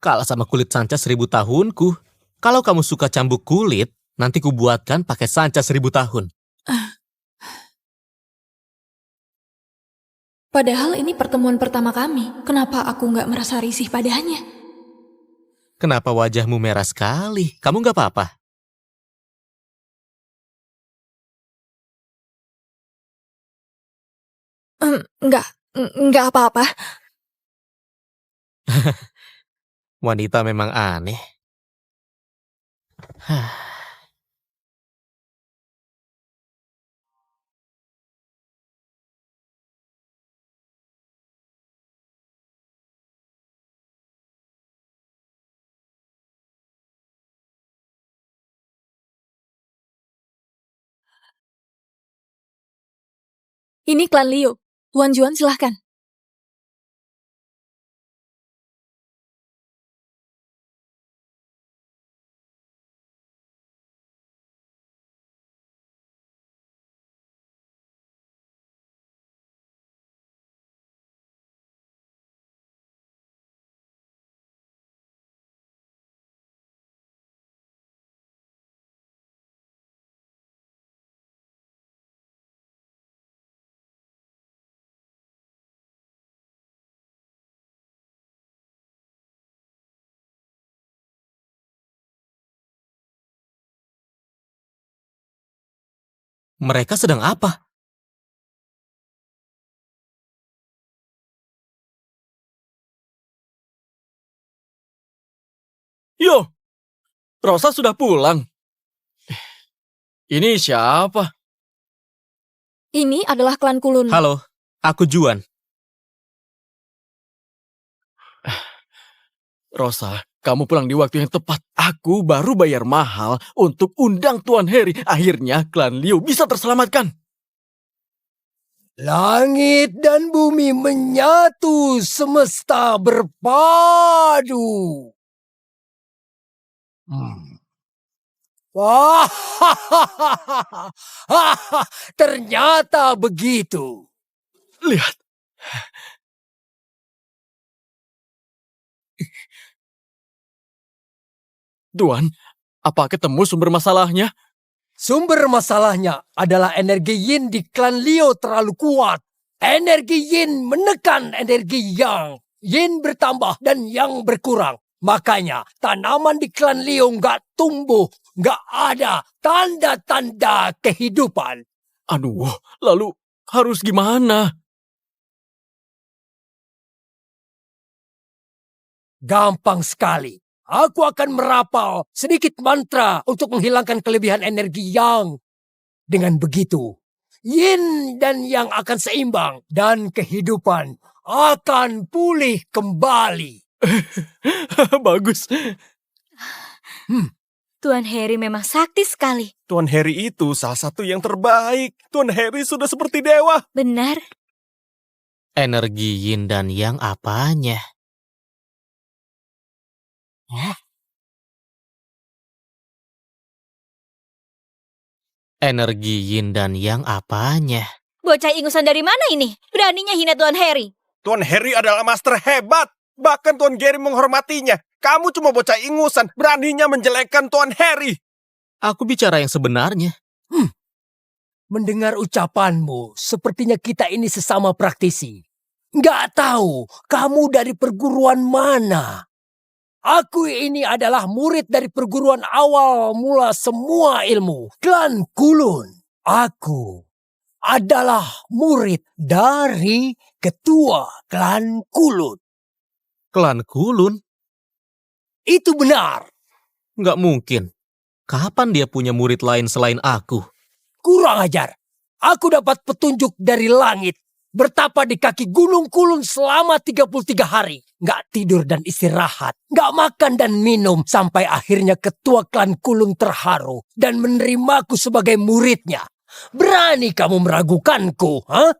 kalah sama kulit sanca 1000 tahunku. Kalau kamu suka cambuk kulit, nanti ku buatkan pakai sanca 1000 tahun. Padahal ini pertemuan pertama kami. Kenapa aku nggak merasa risih padanya? Kenapa wajahmu merah sekali? Kamu nggak apa-apa? Nggak apa-apa. Wanita memang aneh. Ini klan Leo. Tuan Juan silahkan. Mereka sedang apa? Yo, Rosa sudah pulang. Ini siapa? Ini adalah klan Kulun. Halo, aku Juan. Rosa, kamu pulang di waktu yang tepat. Aku baru bayar mahal untuk undang Tuan Harry. Akhirnya klan Leo bisa terselamatkan. Langit dan bumi menyatu, semesta berpadu. Wah, ternyata begitu. Lihat. Tuan, apa ketemu sumber masalahnya? Sumber masalahnya adalah energi yin di klan Leo terlalu kuat. Energi yin menekan energi yang. Yin bertambah dan yang berkurang. Makanya tanaman di klan Leo nggak tumbuh. Nggak ada tanda-tanda kehidupan. Aduh, lalu harus gimana? Gampang sekali. Aku akan merapal sedikit mantra untuk menghilangkan kelebihan energi yang. Dengan begitu, yin dan yang akan seimbang dan kehidupan akan pulih kembali. Bagus. Tuan Harry memang sakti sekali. Tuan Harry itu salah satu yang terbaik. Tuan Harry sudah seperti dewa. Benar. Energi yin dan yang apanya? Energi yin dan yang apanya? Bocah ingusan dari mana ini? Beraninya hina Tuan Harry. Tuan Harry adalah master hebat. Bahkan Tuan Gary menghormatinya. Kamu cuma bocah ingusan, beraninya menjelekkan Tuan Harry. Aku bicara yang sebenarnya. Mendengar ucapanmu, sepertinya kita ini sesama praktisi. Nggak tahu kamu dari perguruan mana. Aku ini adalah murid dari perguruan awal mula semua ilmu. Klan Kulun. Aku adalah murid dari ketua klan Kulun. Klan Kulun? Itu benar. Nggak mungkin. Kapan dia punya murid lain selain aku? Kurang ajar. Aku dapat petunjuk dari langit. Bertapa di kaki Gunung Kulun selama 33 hari. Nggak tidur dan istirahat. Nggak makan dan minum. Sampai akhirnya ketua klan Kulun terharu. Dan menerimaku sebagai muridnya. Berani kamu meragukanku, ha?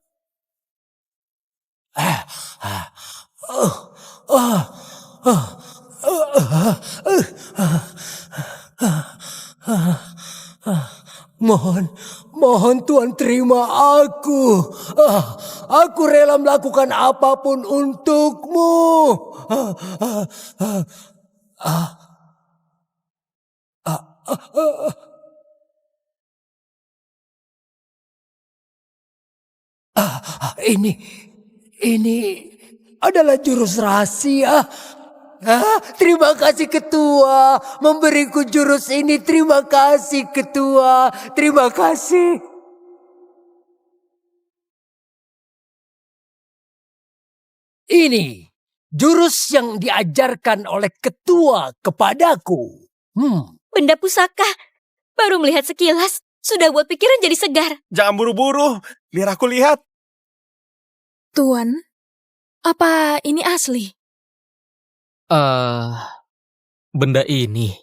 Mohon Tuan terima aku. Aku rela melakukan apapun untukmu. Ini adalah jurus rahasia. Terima kasih ketua, memberiku jurus ini. Terima kasih ketua, terima kasih. Ini jurus yang diajarkan oleh ketua kepadaku. Benda pusaka. Baru melihat sekilas, sudah buat pikiran jadi segar. Jangan buru-buru, biar aku lihat. Tuan, apa ini asli? Benda ini.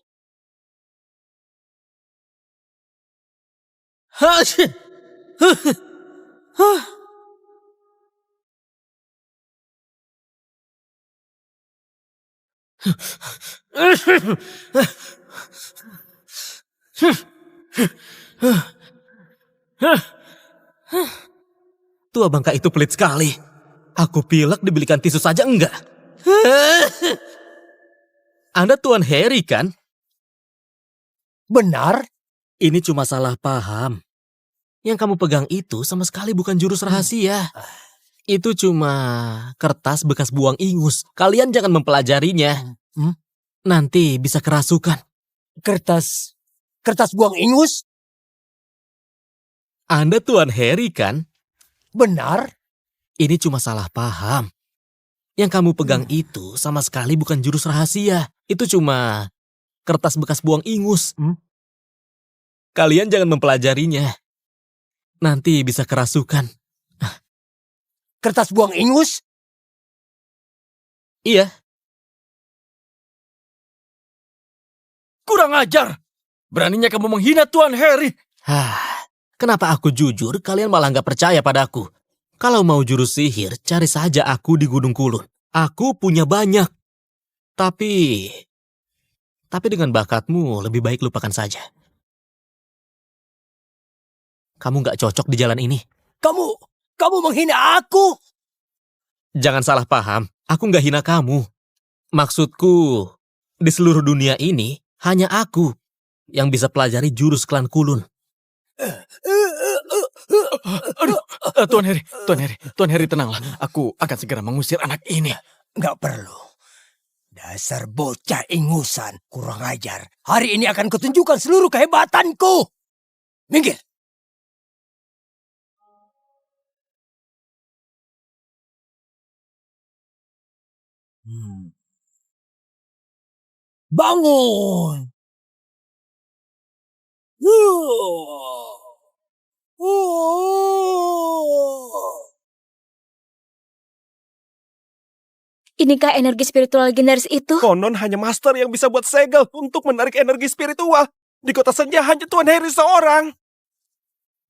Tua bangka itu pelit sekali. Aku pilek dibelikan tisu saja enggak. Anda Tuan Harry kan? Benar? Ini cuma salah paham. Yang kamu pegang itu sama sekali bukan jurus rahasia. Itu cuma kertas bekas buang ingus. Kalian jangan mempelajarinya. Nanti bisa kerasukan. Kertas buang ingus? Anda Tuan Harry kan? Benar? Ini cuma salah paham. Yang kamu pegang itu sama sekali bukan jurus rahasia. Itu cuma kertas bekas buang ingus. Kalian jangan mempelajarinya. Nanti bisa kerasukan. Kertas buang ingus? Iya. Kurang ajar. Beraninya kamu menghina Tuan Harry. Kenapa aku jujur, kalian malah nggak percaya padaku? Kalau mau jurus sihir, cari saja aku di Gunung Kulun. Aku punya banyak. Tapi dengan bakatmu, lebih baik lupakan saja. Kamu nggak cocok di jalan ini. Kamu menghina aku? Jangan salah paham, aku nggak hina kamu. Maksudku, di seluruh dunia ini, hanya aku yang bisa pelajari jurus klan Kulun. Tuan Harry, tenanglah. Aku akan segera mengusir anak ini. Nggak perlu. Dasar bocah ingusan, kurang ajar. Hari ini akan kutunjukkan seluruh kehebatanku. Minggir. Bangun. Inikah energi spiritual legendaris itu? Konon hanya master yang bisa buat segel untuk menarik energi spiritual. Di kota senja hanya Tuan Harry seorang.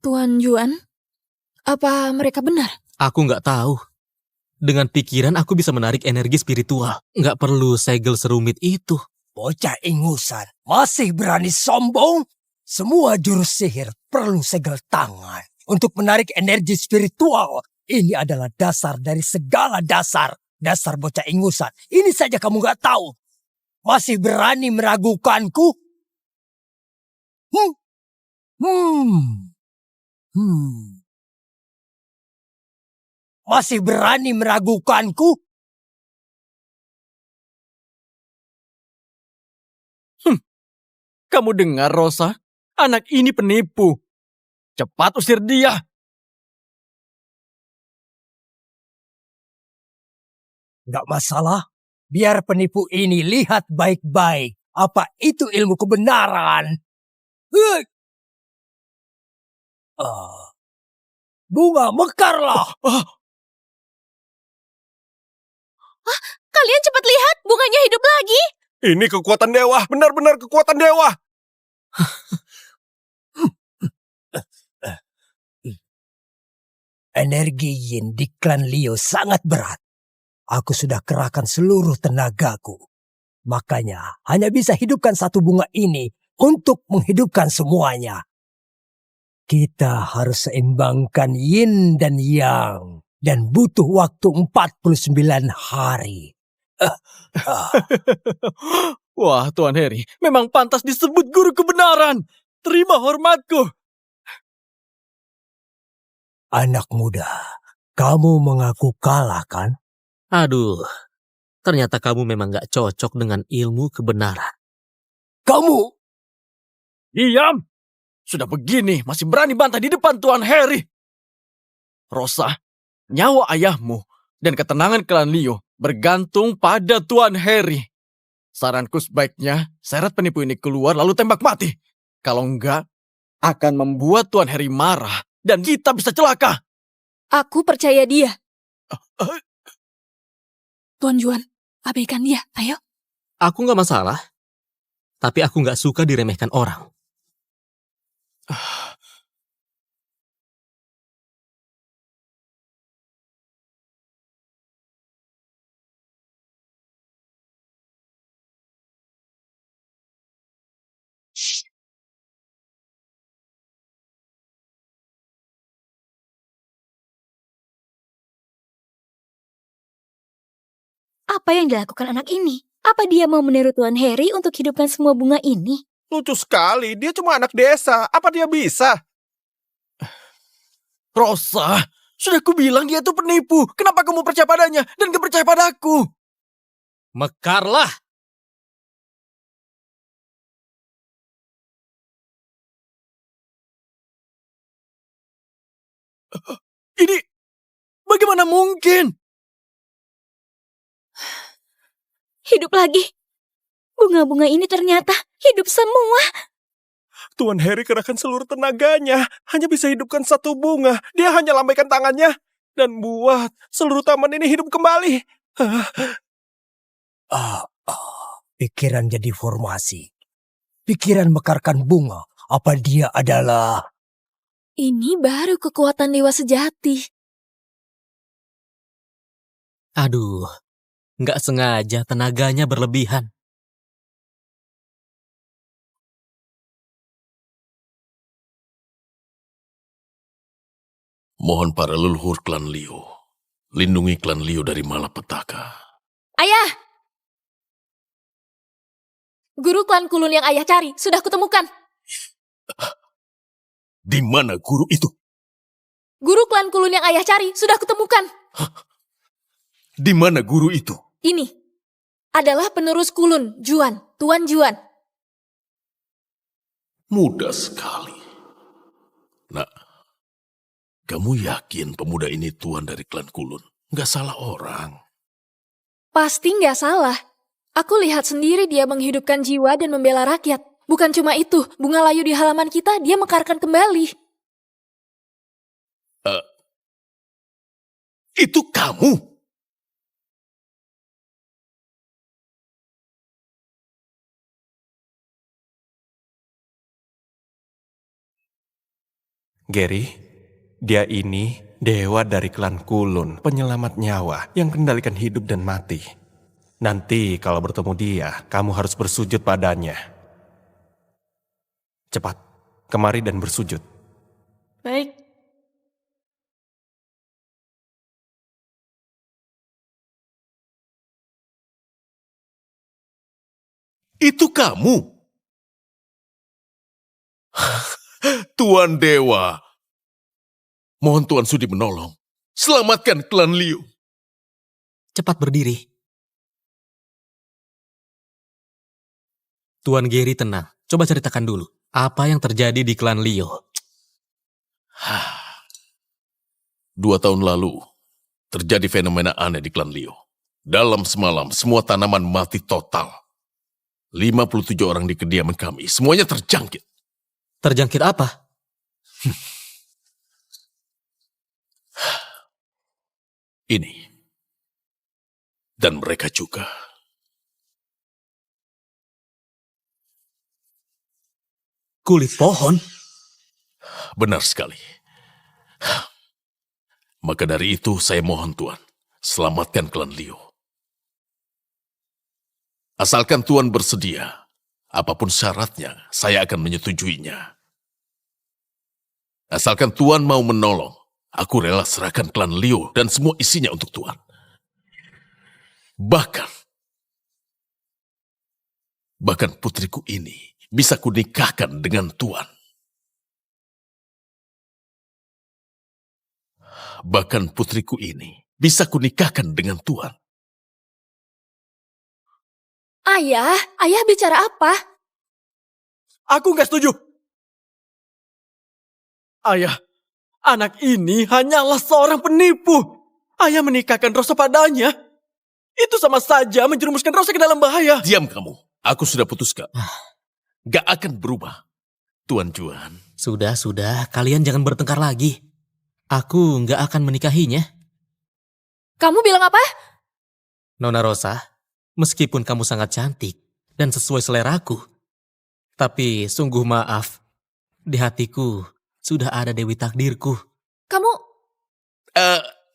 Tuan Juan, apa mereka benar? Aku nggak tahu. Dengan pikiran aku bisa menarik energi spiritual. Nggak perlu segel serumit itu. Bocah ingusan, masih berani sombong? Semua jurus sihir perlu segel tangan untuk menarik energi spiritual. Ini adalah dasar dari segala dasar. Dasar bocah ingusan. Ini saja kamu gak tahu. Masih berani meragukanku? Masih berani meragukanku? Kamu dengar, Rosa? Anak ini penipu. Cepat usir dia. Gak masalah. Biar penipu ini lihat baik-baik. Apa itu ilmu kebenaran? Bunga mekarlah. Kalian cepat lihat, bunganya hidup lagi. Ini kekuatan dewa, benar-benar kekuatan dewa. Energi yin di klan Leo sangat berat. Aku sudah kerahkan seluruh tenagaku. Makanya hanya bisa hidupkan satu bunga ini untuk menghidupkan semuanya. Kita harus seimbangkan yin dan yang. Dan butuh waktu 49 hari. Wah, Tuan Harry, memang pantas disebut guru kebenaran. Terima hormatku. Anak muda, kamu mengaku kalah kan? Aduh, ternyata kamu memang gak cocok dengan ilmu kebenaran. Kamu! Diam! Sudah begini, masih berani bantah di depan Tuan Harry. Rosa, nyawa ayahmu dan ketenangan klan Leo bergantung pada Tuan Harry. Saranku sebaiknya seret penipu ini keluar lalu tembak mati. Kalau enggak, akan membuat Tuan Harry marah dan kita bisa celaka. Aku percaya dia. Tuan Juan, abaikan dia, ayo. Aku gak masalah, tapi aku gak suka diremehkan orang. Apa yang dilakukan anak ini? Apa dia mau meniru Tuan Harry untuk hidupkan semua bunga ini? Lucu sekali, dia cuma anak desa. Apa dia bisa? Rosa, sudah kubilang dia itu penipu. Kenapa kamu percaya padanya dan gak percaya padaku? Mekarlah! Ini bagaimana mungkin? Hidup lagi. Bunga-bunga ini ternyata hidup semua. Tuan Harry kerahkan seluruh tenaganya. Hanya bisa hidupkan satu bunga. Dia hanya lambaikan tangannya. Dan buat seluruh taman ini hidup kembali. Pikiran jadi formasi. Pikiran mekarkan bunga. Apa dia adalah... Ini baru kekuatan dewa sejati. Aduh, gak sengaja tenaganya berlebihan. Mohon para leluhur klan Leo, lindungi klan Leo dari malapetaka. Ayah! Guru klan kulun yang ayah cari sudah kutemukan. Di mana guru itu? Guru klan kulun yang ayah cari sudah kutemukan. Di mana guru itu? Ini adalah penerus kulun, Juan, Tuan Juan. Mudah sekali. Nah, kamu yakin pemuda ini tuan dari klan Kulun? Nggak salah orang. Pasti nggak salah. Aku lihat sendiri dia menghidupkan jiwa dan membela rakyat. Bukan cuma itu, bunga layu di halaman kita dia mekarkan kembali. Itu kamu? Gary, dia ini dewa dari klan Kulun, penyelamat nyawa yang kendalikan hidup dan mati. Nanti kalau bertemu dia, kamu harus bersujud padanya. Cepat, kemari dan bersujud. Baik. Itu kamu? Tuan Dewa. Mohon Tuan sudi menolong. Selamatkan klan Liu. Cepat berdiri. Tuan Gary tenang. Coba ceritakan dulu. Apa yang terjadi di klan Leo? 2 tahun lalu, terjadi fenomena aneh di klan Leo. Dalam semalam, semua tanaman mati total. 57 orang di kediaman kami, semuanya terjangkit. Terjangkit apa? Ini. Dan mereka juga. Kulit pohon? Benar sekali. Maka dari itu saya mohon Tuan, selamatkan klan Leo. Asalkan Tuan bersedia, apapun syaratnya, saya akan menyetujuinya. Asalkan Tuan mau menolong, aku rela serahkan klan Liu dan semua isinya untuk Tuan. Bahkan putriku ini bisa kunikahkan dengan Tuan. Bahkan putriku ini bisa kunikahkan dengan Tuan. Ayah bicara apa? Aku nggak setuju. Ayah, anak ini hanyalah seorang penipu. Ayah menikahkan Rosa padanya. Itu sama saja menjerumuskan Rosa ke dalam bahaya. Diam kamu. Aku sudah putuskan. Gak akan berubah. Tuan Juan. Sudah, kalian jangan bertengkar lagi. Aku nggak akan menikahinya. Kamu bilang apa? Nona Rosa, meskipun kamu sangat cantik dan sesuai seleraku, tapi sungguh maaf, di hatiku sudah ada Dewi Takdirku. Kamu...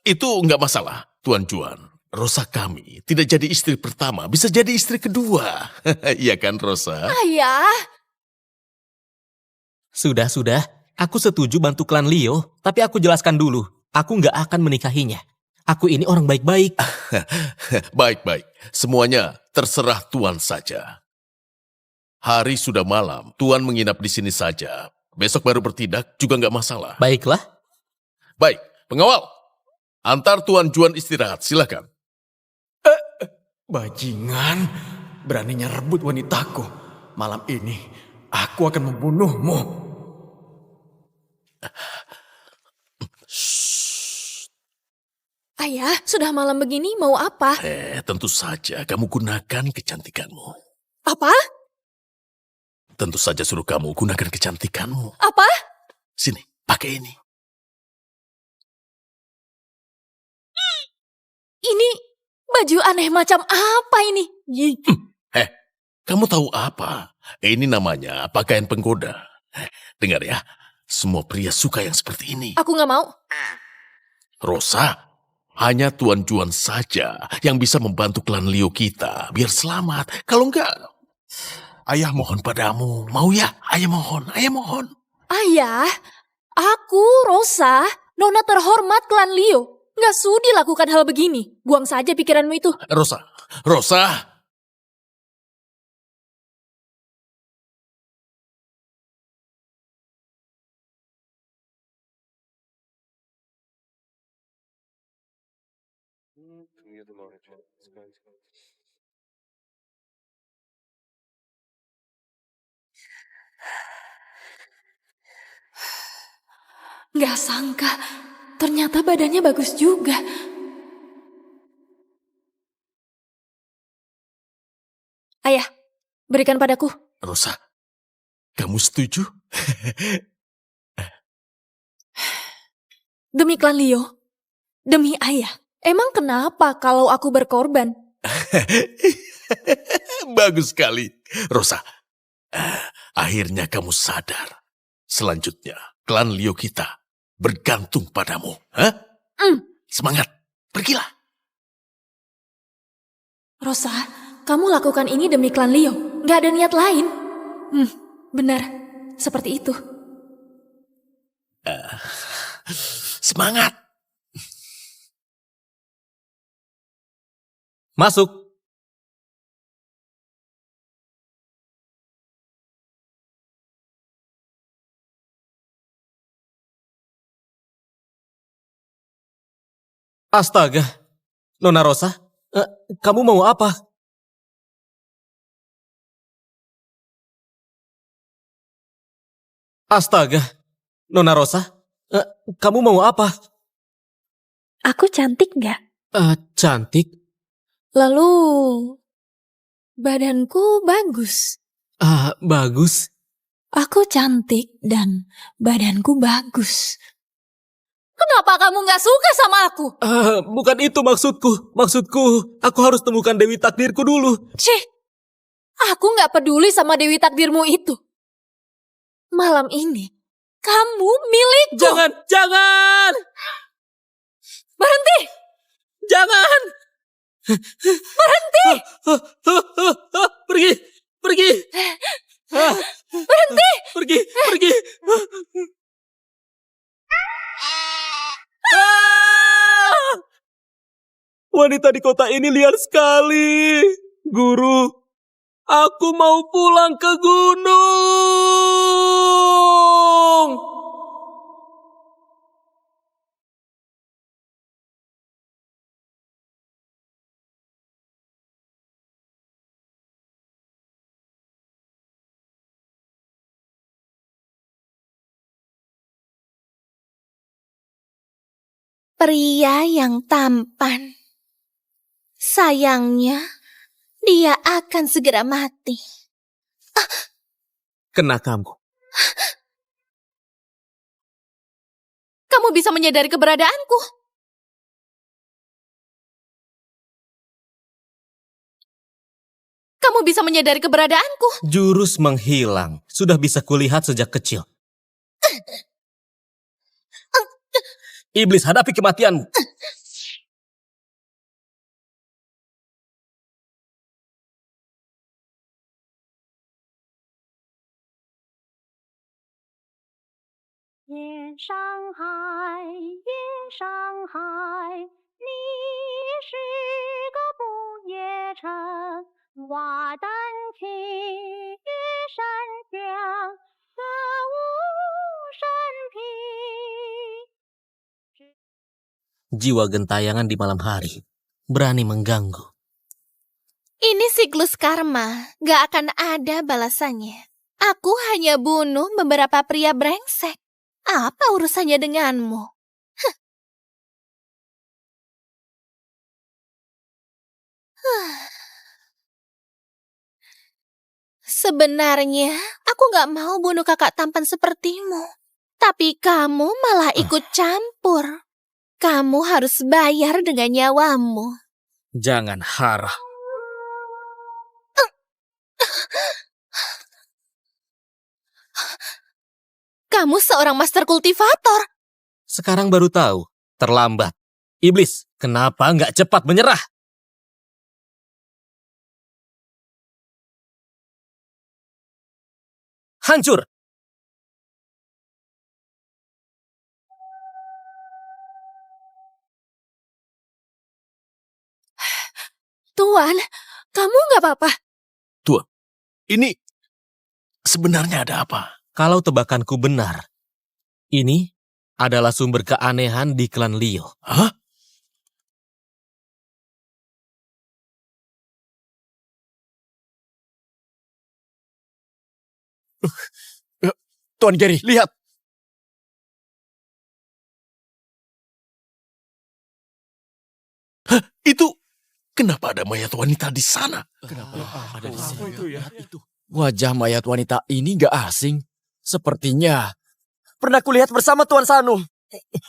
Itu nggak masalah, Tuan Juan. Rosa kami tidak jadi istri pertama, bisa jadi istri kedua. Iya kan, Rosa? Ayah... Sudah, aku setuju bantu klan Leo, tapi aku jelaskan dulu, aku nggak akan menikahinya. Aku ini orang baik-baik. Baik-baik, semuanya terserah Tuan saja. Hari sudah malam, Tuan menginap di sini saja. Besok baru bertindak juga nggak masalah. Baiklah. Baik, pengawal. Antar Tuan Juan istirahat, silakan. Bajingan, beraninya rebut wanitaku. Malam ini, aku akan membunuhmu. Ayah, sudah malam begini mau apa? Tentu saja kamu gunakan kecantikanmu. Apa? Tentu saja suruh kamu gunakan kecantikanmu. Apa? Sini, pakai ini. Ini baju aneh macam apa ini? Kamu tahu apa? Ini namanya pakaian penggoda. Dengar ya, semua pria suka yang seperti ini. Aku nggak mau. Rosa, hanya Tuan Juan saja yang bisa membantu klan Leo kita biar selamat. Kalau enggak, ayah mohon padamu. Mau ya? Ayah mohon. Ayah, aku, Rosa, nona terhormat klan Leo. Nggak sudi lakukan hal begini. Buang saja pikiranmu itu. Rosa. Nggak sangka, ternyata badannya bagus juga. Ayah, berikan padaku. Rosa, kamu setuju? Demi klan Leo, demi ayah. Emang kenapa kalau aku berkorban? Bagus sekali. Rosa, akhirnya kamu sadar. Selanjutnya, klan Leo kita bergantung padamu. Semangat, pergilah. Rosa, kamu lakukan ini demi klan Leo. Nggak ada niat lain. Benar, seperti itu. Semangat. Masuk. Astaga, Nona Rosa, kamu mau apa? Astaga, Nona Rosa, kamu mau apa? Aku cantik nggak? Cantik. Lalu, badanku bagus. Bagus. Aku cantik dan badanku bagus. Kenapa kamu nggak suka sama aku? Bukan itu maksudku. Maksudku, aku harus temukan Dewi Takdirku dulu. Cih, aku nggak peduli sama Dewi Takdirmu itu. Malam ini, kamu milikku. Jangan! Berhenti! Jangan! Berhenti! Pergi! Berhenti! Pergi! Wanita di kota ini liar sekali. Guru, aku mau pulang ke gunung. Pria yang tampan. Sayangnya, dia akan segera mati. Kena kamu. Kamu bisa menyadari keberadaanku. Kamu bisa menyadari keberadaanku. Jurus menghilang. Sudah bisa kulihat sejak kecil. Iblis, hadapi kematianmu. Jiwa gentayangan di malam hari berani mengganggu. Ini siklus karma, gak akan ada balasannya. Aku hanya bunuh beberapa pria brengsek. Apa urusannya denganmu? Sebenarnya, aku gak mau bunuh kakak tampan sepertimu. Tapi kamu malah ikut campur. Kamu harus bayar dengan nyawamu. Jangan harap. Kamu seorang master kultivator. Sekarang baru tahu, terlambat. Iblis, kenapa nggak cepat menyerah? Hancur! Tuan, kamu nggak apa-apa? Tuan, ini sebenarnya ada apa? Kalau tebakanku benar, ini adalah sumber keanehan di klan Leo. Hah? Tuan Gary, lihat. Hah? Itu kenapa ada mayat wanita di sana? Kenapa ada di sini? Itu ya. Wajah mayat wanita ini gak asing. Sepertinya pernah kulihat bersama Tuan Sanu.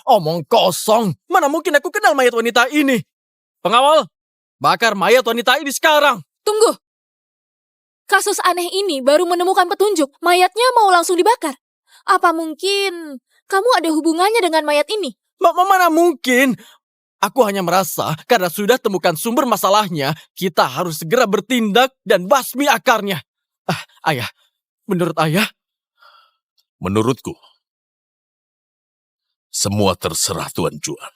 Omong kosong. Mana mungkin aku kenal mayat wanita ini? Pengawal, bakar mayat wanita ini sekarang. Tunggu. Kasus aneh ini baru menemukan petunjuk. Mayatnya mau langsung dibakar. Apa mungkin kamu ada hubungannya dengan mayat ini? Mana mungkin? Aku hanya merasa karena sudah temukan sumber masalahnya, kita harus segera bertindak dan basmi akarnya. Ayah, menurut ayah? Menurutku, semua terserah Tuan Juan.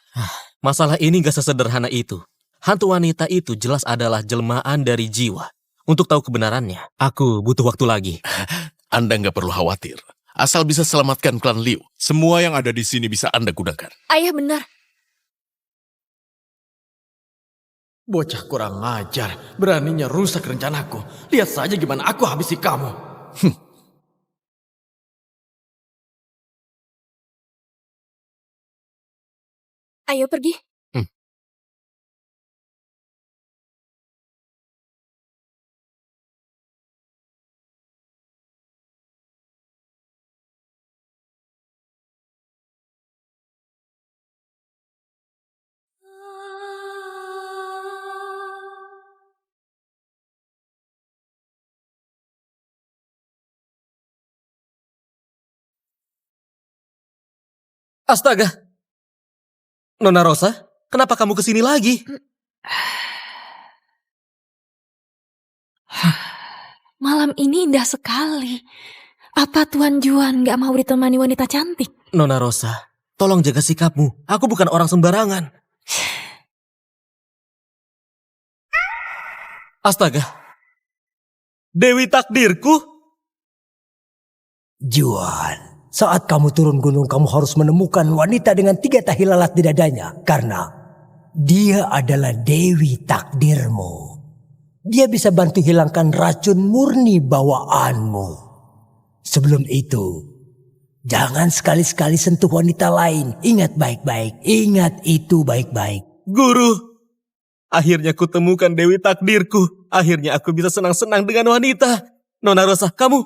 Masalah ini gak sesederhana itu. Hantu wanita itu jelas adalah jelmaan dari jiwa. Untuk tahu kebenarannya, aku butuh waktu lagi. Anda nggak perlu khawatir. Asal bisa selamatkan klan Liu, semua yang ada di sini bisa Anda gunakan. Ayah benar. Bocah kurang ajar, beraninya rusak rencanaku. Lihat saja gimana aku habisi kamu. Ayo pergi. Astaga! Nona Rosa, kenapa kamu kesini lagi? Malam ini indah sekali. Apa Tuan Juan gak mau ditemani wanita cantik? Nona Rosa, tolong jaga sikapmu. Aku bukan orang sembarangan. Astaga. Dewi takdirku? Juan, saat kamu turun gunung kamu harus menemukan wanita dengan 3 tahi lalat di dadanya. Karena dia adalah Dewi takdirmu. Dia bisa bantu hilangkan racun murni bawaanmu. Sebelum itu, jangan sekali-sekali sentuh wanita lain. Ingat baik-baik, ingat itu baik-baik. Guru, akhirnya kutemukan Dewi takdirku. Akhirnya aku bisa senang-senang dengan wanita. Nona Rosa, kamu?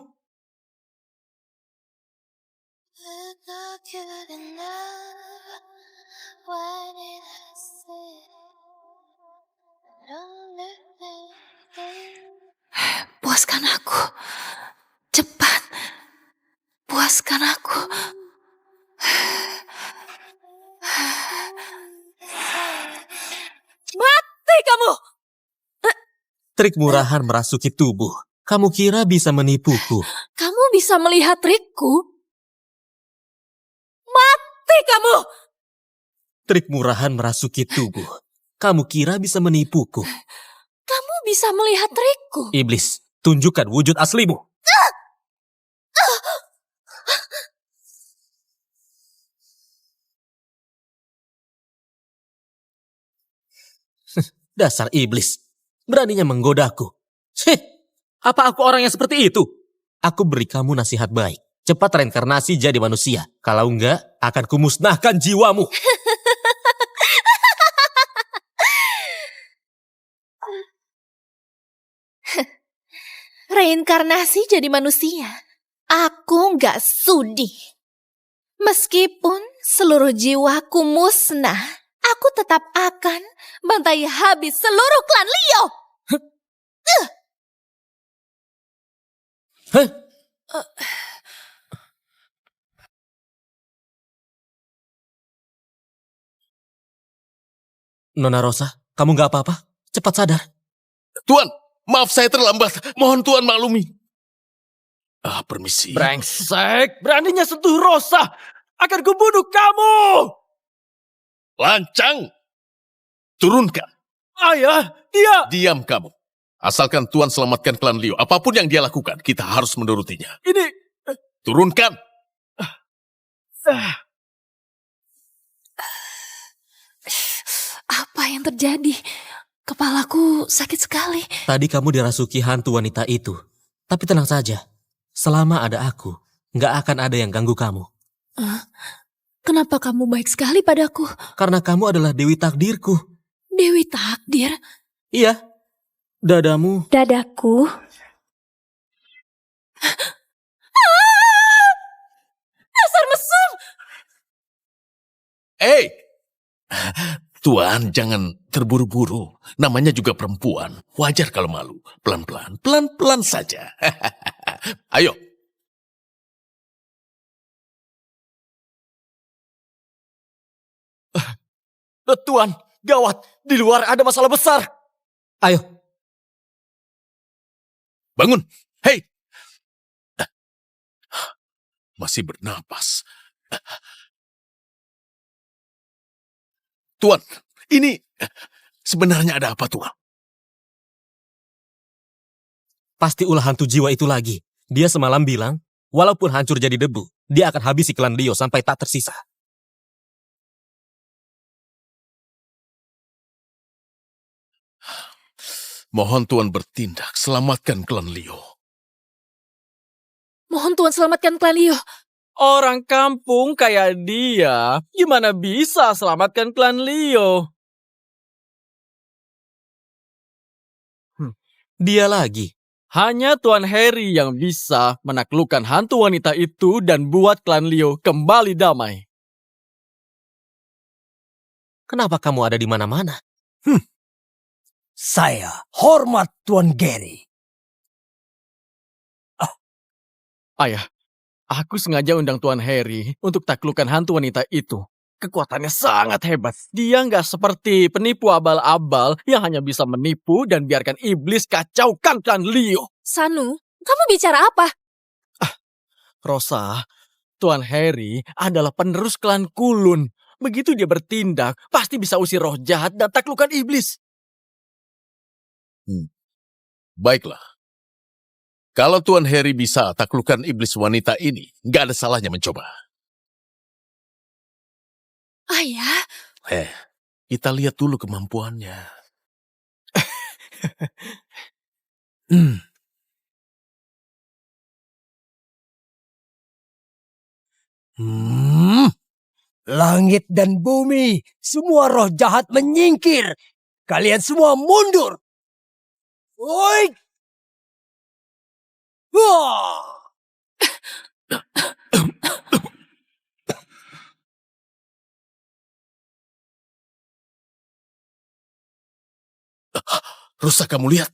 Puaskan aku. Cepat. Puaskan aku. Mati kamu! Trik murahan merasuki tubuh. Kamu kira bisa menipuku? Kamu bisa melihat trikku? Mati kamu! Trik murahan merasuki tubuh. Kamu kira bisa menipuku? Kamu bisa melihat trikku? Iblis, tunjukkan wujud aslimu. Dasar iblis, beraninya menggodaku. Heh, apa aku orang yang seperti itu? Aku beri kamu nasihat baik. Cepat reinkarnasi jadi manusia. Kalau enggak, akan kumusnahkan jiwamu. Reinkarnasi jadi manusia. Aku nggak sudi. Meskipun seluruh jiwaku musnah, aku tetap akan bantai habis seluruh klan Leo. Hah? Nona Rosa, kamu nggak apa-apa? Cepat sadar. Tuan, maaf saya terlambat. Mohon Tuan maklumi. Permisi. Brengsek, beraninya sentuh Rosa. Akan kubunuh kamu. Lancang. Turunkan. Ayah, dia... Diam kamu. Asalkan Tuan selamatkan klan Leo, apapun yang dia lakukan, kita harus menurutinya. Ini... Turunkan. Apa yang terjadi? Kepalaku sakit sekali. Tadi kamu dirasuki hantu wanita itu. Tapi tenang saja. Selama ada aku, nggak akan ada yang ganggu kamu. Kenapa kamu baik sekali padaku? Karena kamu adalah Dewi takdirku. Dewi takdir? Iya. Dadamu. Dadaku. Dasar mesum! Tuan, jangan terburu-buru. Namanya juga perempuan. Wajar kalau malu. Pelan-pelan, pelan-pelan saja. Ayo. Tuan, gawat. Di luar ada masalah besar. Ayo. Bangun. Hei. Masih bernapas. Tuan, ini sebenarnya ada apa, Tuan? Pasti ulah hantu jiwa itu lagi. Dia semalam bilang, walaupun hancur jadi debu, dia akan habisi klan Leo sampai tak tersisa. Mohon Tuan bertindak, selamatkan klan Leo. Mohon Tuhan selamatkan klan Leo. Orang kampung kayak dia, gimana bisa selamatkan klan Leo? Dia lagi. Hanya Tuan Harry yang bisa menaklukkan hantu wanita itu dan buat klan Leo kembali damai. Kenapa kamu ada di mana-mana? Saya hormat Tuan Gary. Ayah, aku sengaja undang Tuan Harry untuk taklukkan hantu wanita itu. Kekuatannya sangat hebat. Dia nggak seperti penipu abal-abal yang hanya bisa menipu dan biarkan iblis kacaukan klan Leo. Sanu, kamu bicara apa? Rosa, Tuan Harry adalah penerus klan Kulun. Begitu dia bertindak, pasti bisa usir roh jahat dan taklukkan iblis. Baiklah. Kalau Tuan Harry bisa taklukkan iblis wanita ini, nggak ada salahnya mencoba. Ayah, Kita lihat dulu kemampuannya. Langit dan bumi, semua roh jahat menyingkir. Kalian semua mundur. Woi! Wah! Rusa, kamu lihat?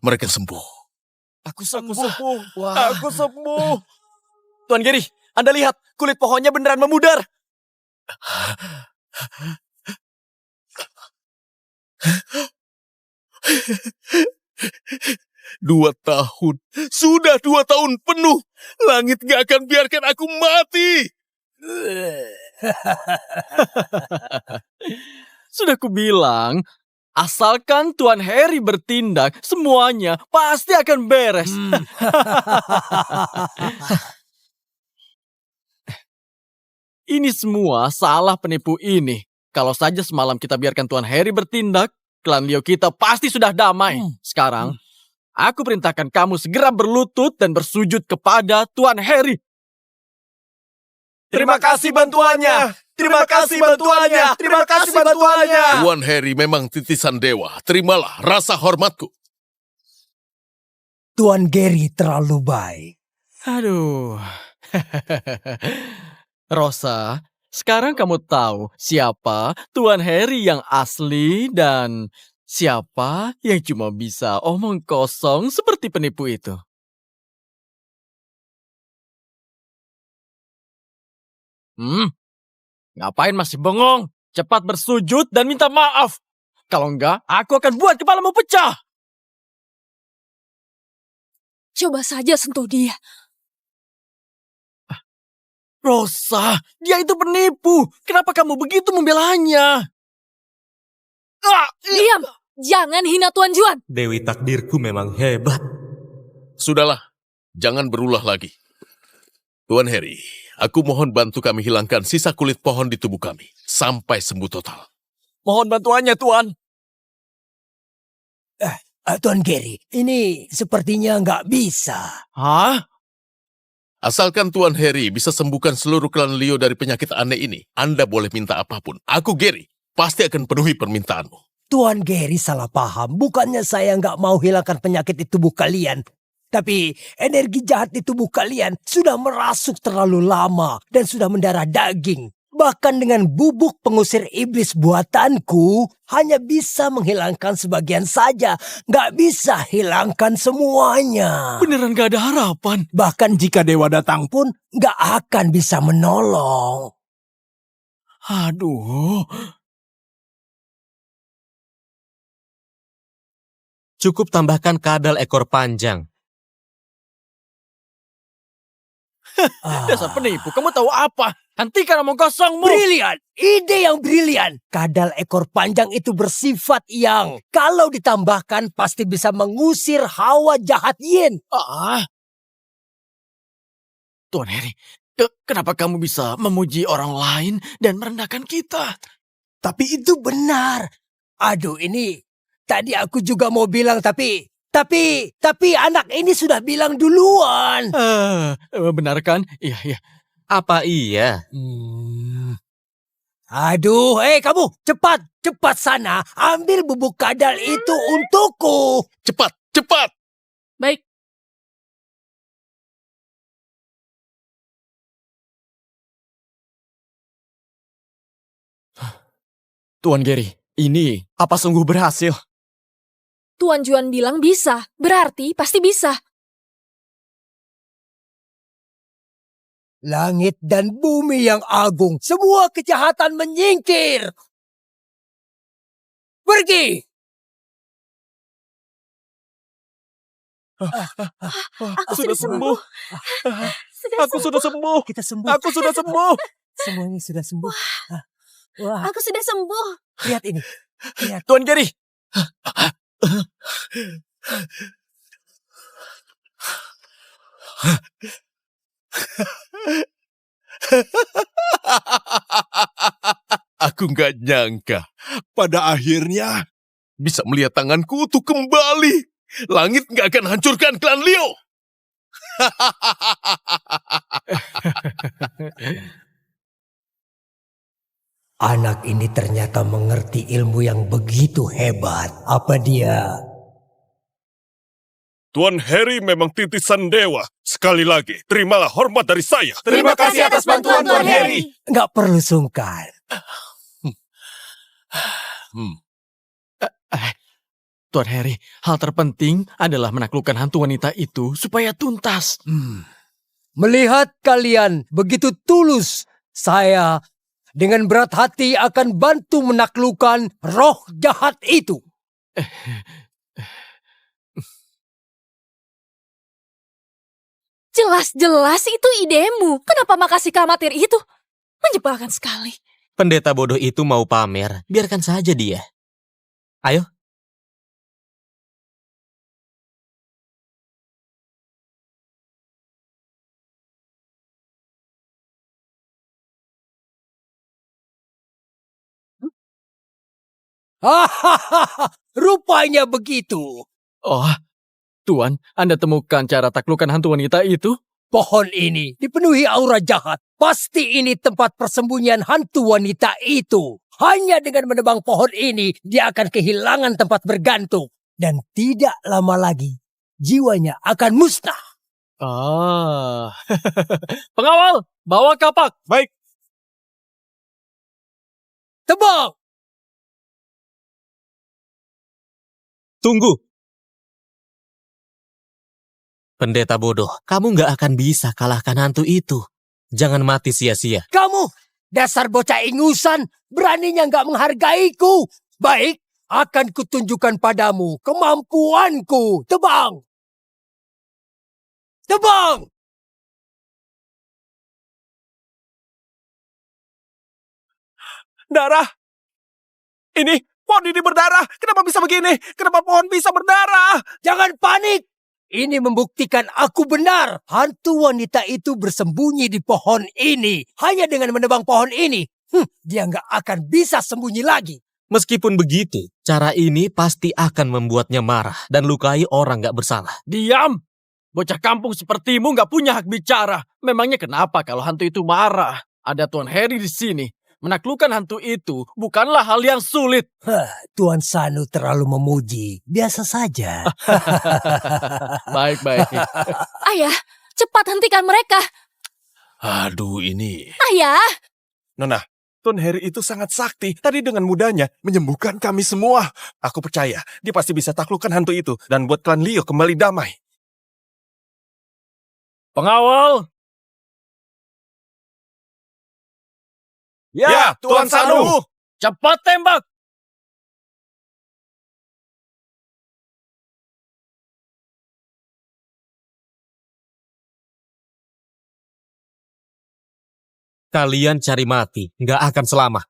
Mereka sembuh. Aku sembuh. Aku sembuh. Tuan Gary, Anda lihat, kulit pohonnya beneran memudar. Dua tahun. Sudah 2 tahun penuh. Langit gak akan biarkan aku mati. Sudah kubilang, asalkan Tuan Harry bertindak, semuanya pasti akan beres. Ini semua salah penipu ini. Kalau saja semalam kita biarkan Tuan Harry bertindak, klan Leo kita pasti sudah damai. Sekarang, aku perintahkan kamu segera berlutut dan bersujud kepada Tuan Harry. Terima kasih bantuannya. Terima kasih bantuannya. Terima kasih bantuannya. Tuan Harry memang titisan dewa. Terimalah rasa hormatku. Tuan Gary terlalu baik. Aduh. Rosa, sekarang kamu tahu siapa Tuan Harry yang asli dan siapa yang cuma bisa omong kosong seperti penipu itu. Ngapain masih bengong? Cepat bersujud dan minta maaf. Kalau enggak, aku akan buat kepalamu pecah. coba saja sentuh dia. Rosa, dia itu penipu. Kenapa kamu begitu membelanya? Diam! Jangan hina Tuan Juan. Dewi takdirku memang hebat. Sudahlah, jangan berulah lagi. Tuan Harry, aku mohon bantu kami hilangkan sisa kulit pohon di tubuh kami sampai sembuh total. Mohon bantuannya, Tuan. Tuan Gary, ini sepertinya nggak bisa. Hah? Asalkan Tuan Harry bisa sembuhkan seluruh klan Leo dari penyakit aneh ini, Anda boleh minta apapun. Aku, Gary, pasti akan penuhi permintaanmu. Tuan Gary salah paham. Bukannya saya nggak mau hilangkan penyakit di tubuh kalian. Tapi energi jahat di tubuh kalian sudah merasuk terlalu lama dan sudah mendarah daging. Bahkan dengan bubuk pengusir iblis buatanku, hanya bisa menghilangkan sebagian saja. Nggak bisa hilangkan semuanya. Beneran gak ada harapan. Bahkan jika dewa datang pun, nggak akan bisa menolong. Aduh. Cukup tambahkan kadal ekor panjang. Dasar penipu, kamu tahu apa? Hentikan omong kosongmu. Brilian, ide yang brilian. Kadal ekor panjang itu bersifat yang kalau ditambahkan pasti bisa mengusir hawa jahat Yin. Tuan Harry, kenapa kamu bisa memuji orang lain dan merendahkan kita? Tapi itu benar. Aduh, ini tadi aku juga mau bilang tapi anak ini sudah bilang duluan. Benar kan? Iya. Apa iya? Aduh, kamu cepat sana. Ambil bubuk kadal itu untukku. Cepat. Baik. Tuan Gary, ini apa sungguh berhasil? Tuan Juan bilang bisa. Berarti pasti bisa. Langit dan bumi yang agung, semua kejahatan menyingkir. Pergi. Aku sudah sembuh. Aku sudah sembuh. Kita sembuh. Aku sudah sembuh. Semuanya sudah sembuh. Wah, Aku sudah sembuh. lihat ini. Lihat. Tuan Gary. Aku nggak nyangka, pada akhirnya bisa melihat tanganku utuh kembali. Langit nggak akan hancurkan klan Leo. Anak ini ternyata mengerti ilmu yang begitu hebat. Apa dia? Tuan Harry memang titisan dewa. Sekali lagi, terimalah hormat dari saya. Terima kasih atas bantuan Tuan Harry. Nggak perlu sungkan. Tuan Harry, hal terpenting adalah menaklukkan hantu wanita itu supaya tuntas. Melihat kalian begitu tulus, saya dengan berat hati akan bantu menaklukkan roh jahat itu. Jelas-jelas itu idemu. Kenapa makasih kamatir itu? Menyebalkan sekali. Pendeta bodoh itu mau pamer, biarkan saja dia. Ayo. Hahaha, rupanya begitu. Oh, Tuan, Anda temukan cara taklukan hantu wanita itu? Pohon ini dipenuhi aura jahat. Pasti ini tempat persembunyian hantu wanita itu. Hanya dengan menebang pohon ini, dia akan kehilangan tempat bergantung. Dan tidak lama lagi, jiwanya akan musnah. Pengawal, bawa kapak. Baik. Tebang! Tunggu. Pendeta bodoh, kamu nggak akan bisa kalahkan hantu itu. Jangan mati sia-sia. Kamu, dasar bocah ingusan, beraninya nggak menghargaiku. Baik, akan kutunjukkan padamu kemampuanku. Tebang! Tebang! Darah. Ini, pohon ini berdarah. Kenapa bisa begini? Kenapa pohon bisa berdarah? Jangan panik! Ini membuktikan aku benar. Hantu wanita itu bersembunyi di pohon ini. Hanya dengan menebang pohon ini, dia nggak akan bisa sembunyi lagi. Meskipun begitu, cara ini pasti akan membuatnya marah dan lukai orang nggak bersalah. Diam! Bocah kampung sepertimu nggak punya hak bicara. Memangnya kenapa kalau hantu itu marah? Ada Tuan Harry di sini. Menaklukkan hantu itu bukanlah hal yang sulit. Tuan Sanu terlalu memuji. Biasa saja. Baik-baik. Ayah, cepat hentikan mereka. Aduh, ini. Ayah! Nona, Tuan Harry itu sangat sakti. Tadi dengan mudahnya menyembuhkan kami semua. Aku percaya dia pasti bisa taklukkan hantu itu dan buat klan Leo kembali damai. Pengawal! Ya, Tuan Sanu. Cepat tembak! Kalian cari mati, nggak akan selamat.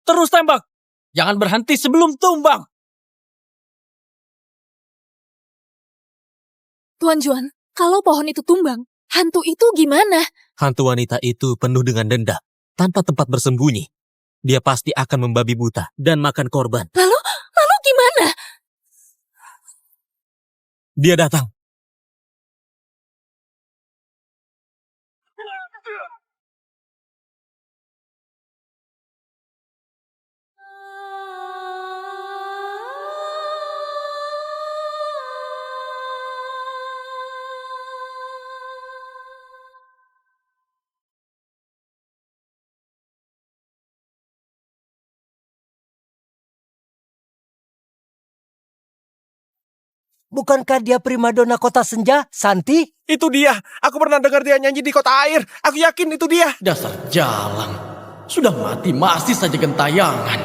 Terus tembak! Jangan berhenti sebelum tumbang! Tuan Juan, kalau pohon itu tumbang, hantu itu gimana? Hantu wanita itu penuh dengan dendam, tanpa tempat bersembunyi. Dia pasti akan membabi buta dan makan korban. Lalu gimana? Dia datang. Bukankah dia primadona kota senja, Santi? Itu dia. Aku pernah dengar dia nyanyi di kota air. Aku yakin itu dia. Dasar jalang. Sudah mati masih saja gentayangan.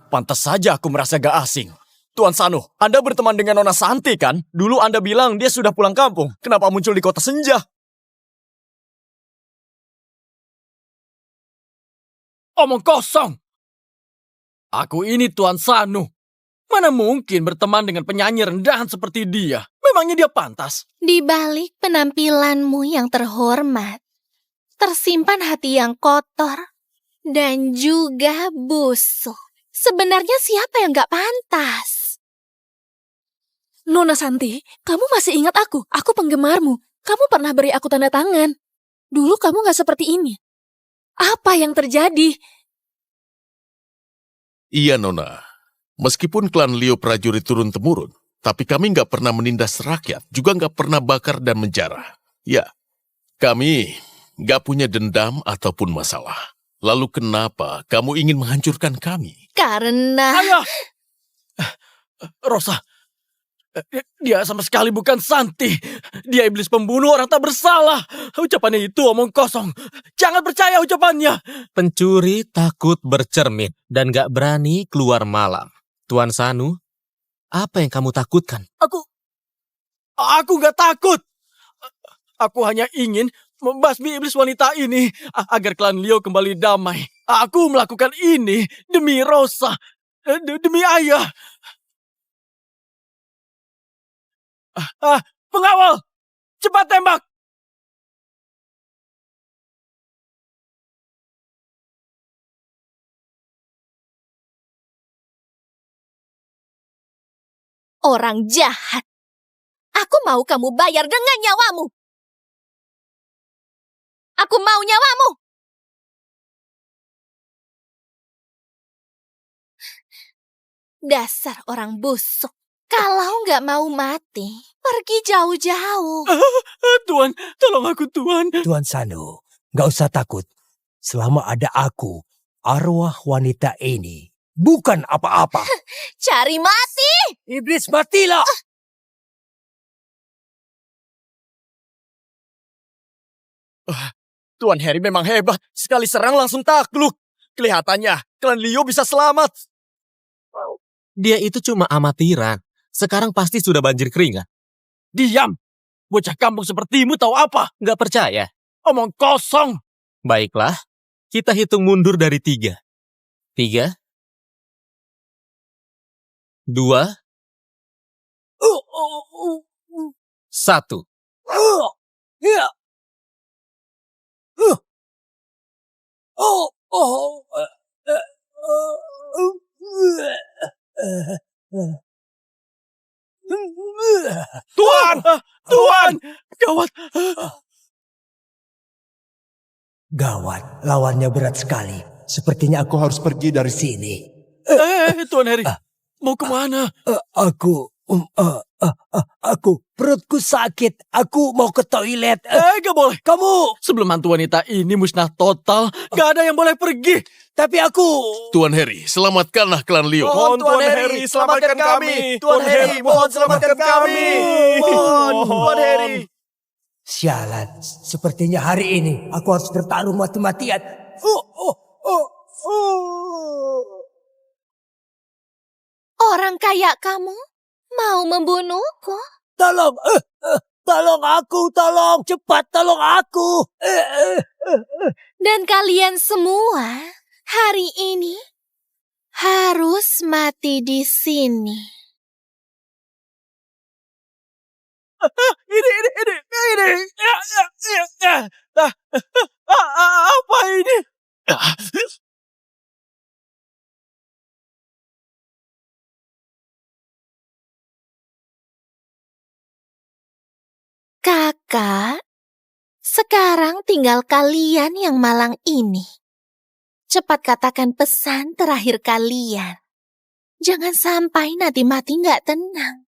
Pantas saja aku merasa gak asing. Tuan Sanu, Anda berteman dengan Nona Santi kan? Dulu Anda bilang dia sudah pulang kampung. Kenapa muncul di kota senja? Omong kosong. Aku ini Tuan Sanu. Mana mungkin berteman dengan penyanyi rendahan seperti dia? Memangnya dia pantas? Di balik penampilanmu yang terhormat, tersimpan hati yang kotor dan juga busuk. Sebenarnya siapa yang gak pantas? Nona Santi, kamu masih ingat aku? Aku penggemarmu. Kamu pernah beri aku tanda tangan. Dulu kamu gak seperti ini. Apa yang terjadi? Iya, Nona. Meskipun klan Leo prajurit turun-temurun, tapi kami nggak pernah menindas rakyat, juga nggak pernah bakar dan menjarah. Ya, kami nggak punya dendam ataupun masalah. Lalu kenapa kamu ingin menghancurkan kami? Karena... Ayah! Rosa, dia sama sekali bukan Santi. Dia iblis pembunuh orang tak bersalah. Ucapannya itu omong kosong. Jangan percaya ucapannya. Pencuri takut bercermin dan gak berani keluar malam. Tuan Sanu, apa yang kamu takutkan? Aku gak takut. Aku hanya ingin membasmi iblis wanita ini agar klan Leo kembali damai. Aku melakukan ini demi Rosa, demi ayah. Pengawal, cepat tembak. Orang jahat. Aku mau kamu bayar dengan nyawamu. Aku mau nyawamu. Dasar orang busuk. Kalau nggak mau mati, pergi jauh-jauh. Tuan, tolong aku, Tuan. Tuan Sanu, gak usah takut. Selama ada aku, arwah wanita ini bukan apa-apa. Cari mati! Iblis matilah! Tuan Harry memang hebat. Sekali serang langsung takluk. Kelihatannya klan Leo bisa selamat. Dia itu cuma amatiran. Sekarang pasti sudah banjir keringat. Diam. Bocah kampung sepertimu tahu apa? Gak percaya? Omong kosong. Baiklah, kita hitung mundur dari 3. 3, 2, 1. Tuan! Tuan! Gawat! Gawat, lawannya berat sekali. Sepertinya aku harus pergi dari sini. Tuan Harry, mau kemana? Aku, perutku sakit. Aku mau ke toilet. Gak boleh. Kamu, Sebelum hantu wanita ini musnah total, gak ada yang boleh pergi. tapi aku... Tuan Harry, selamatkanlah klan Leo. Mohon Tuan Harry, selamatkan kami. Tuan Harry, mohon selamatkan kami. Mohon, Tuan Harry. Sialan, sepertinya hari ini aku harus bertarung mati-matian. Orang kayak kamu mau membunuhku? Tolong, tolong aku, tolong, cepat tolong aku. Dan kalian semua hari ini harus mati di sini. Ini. Apa ini? Kakak, sekarang tinggal kalian yang malang ini. Cepat katakan pesan terakhir kalian. Jangan sampai nanti mati nggak tenang.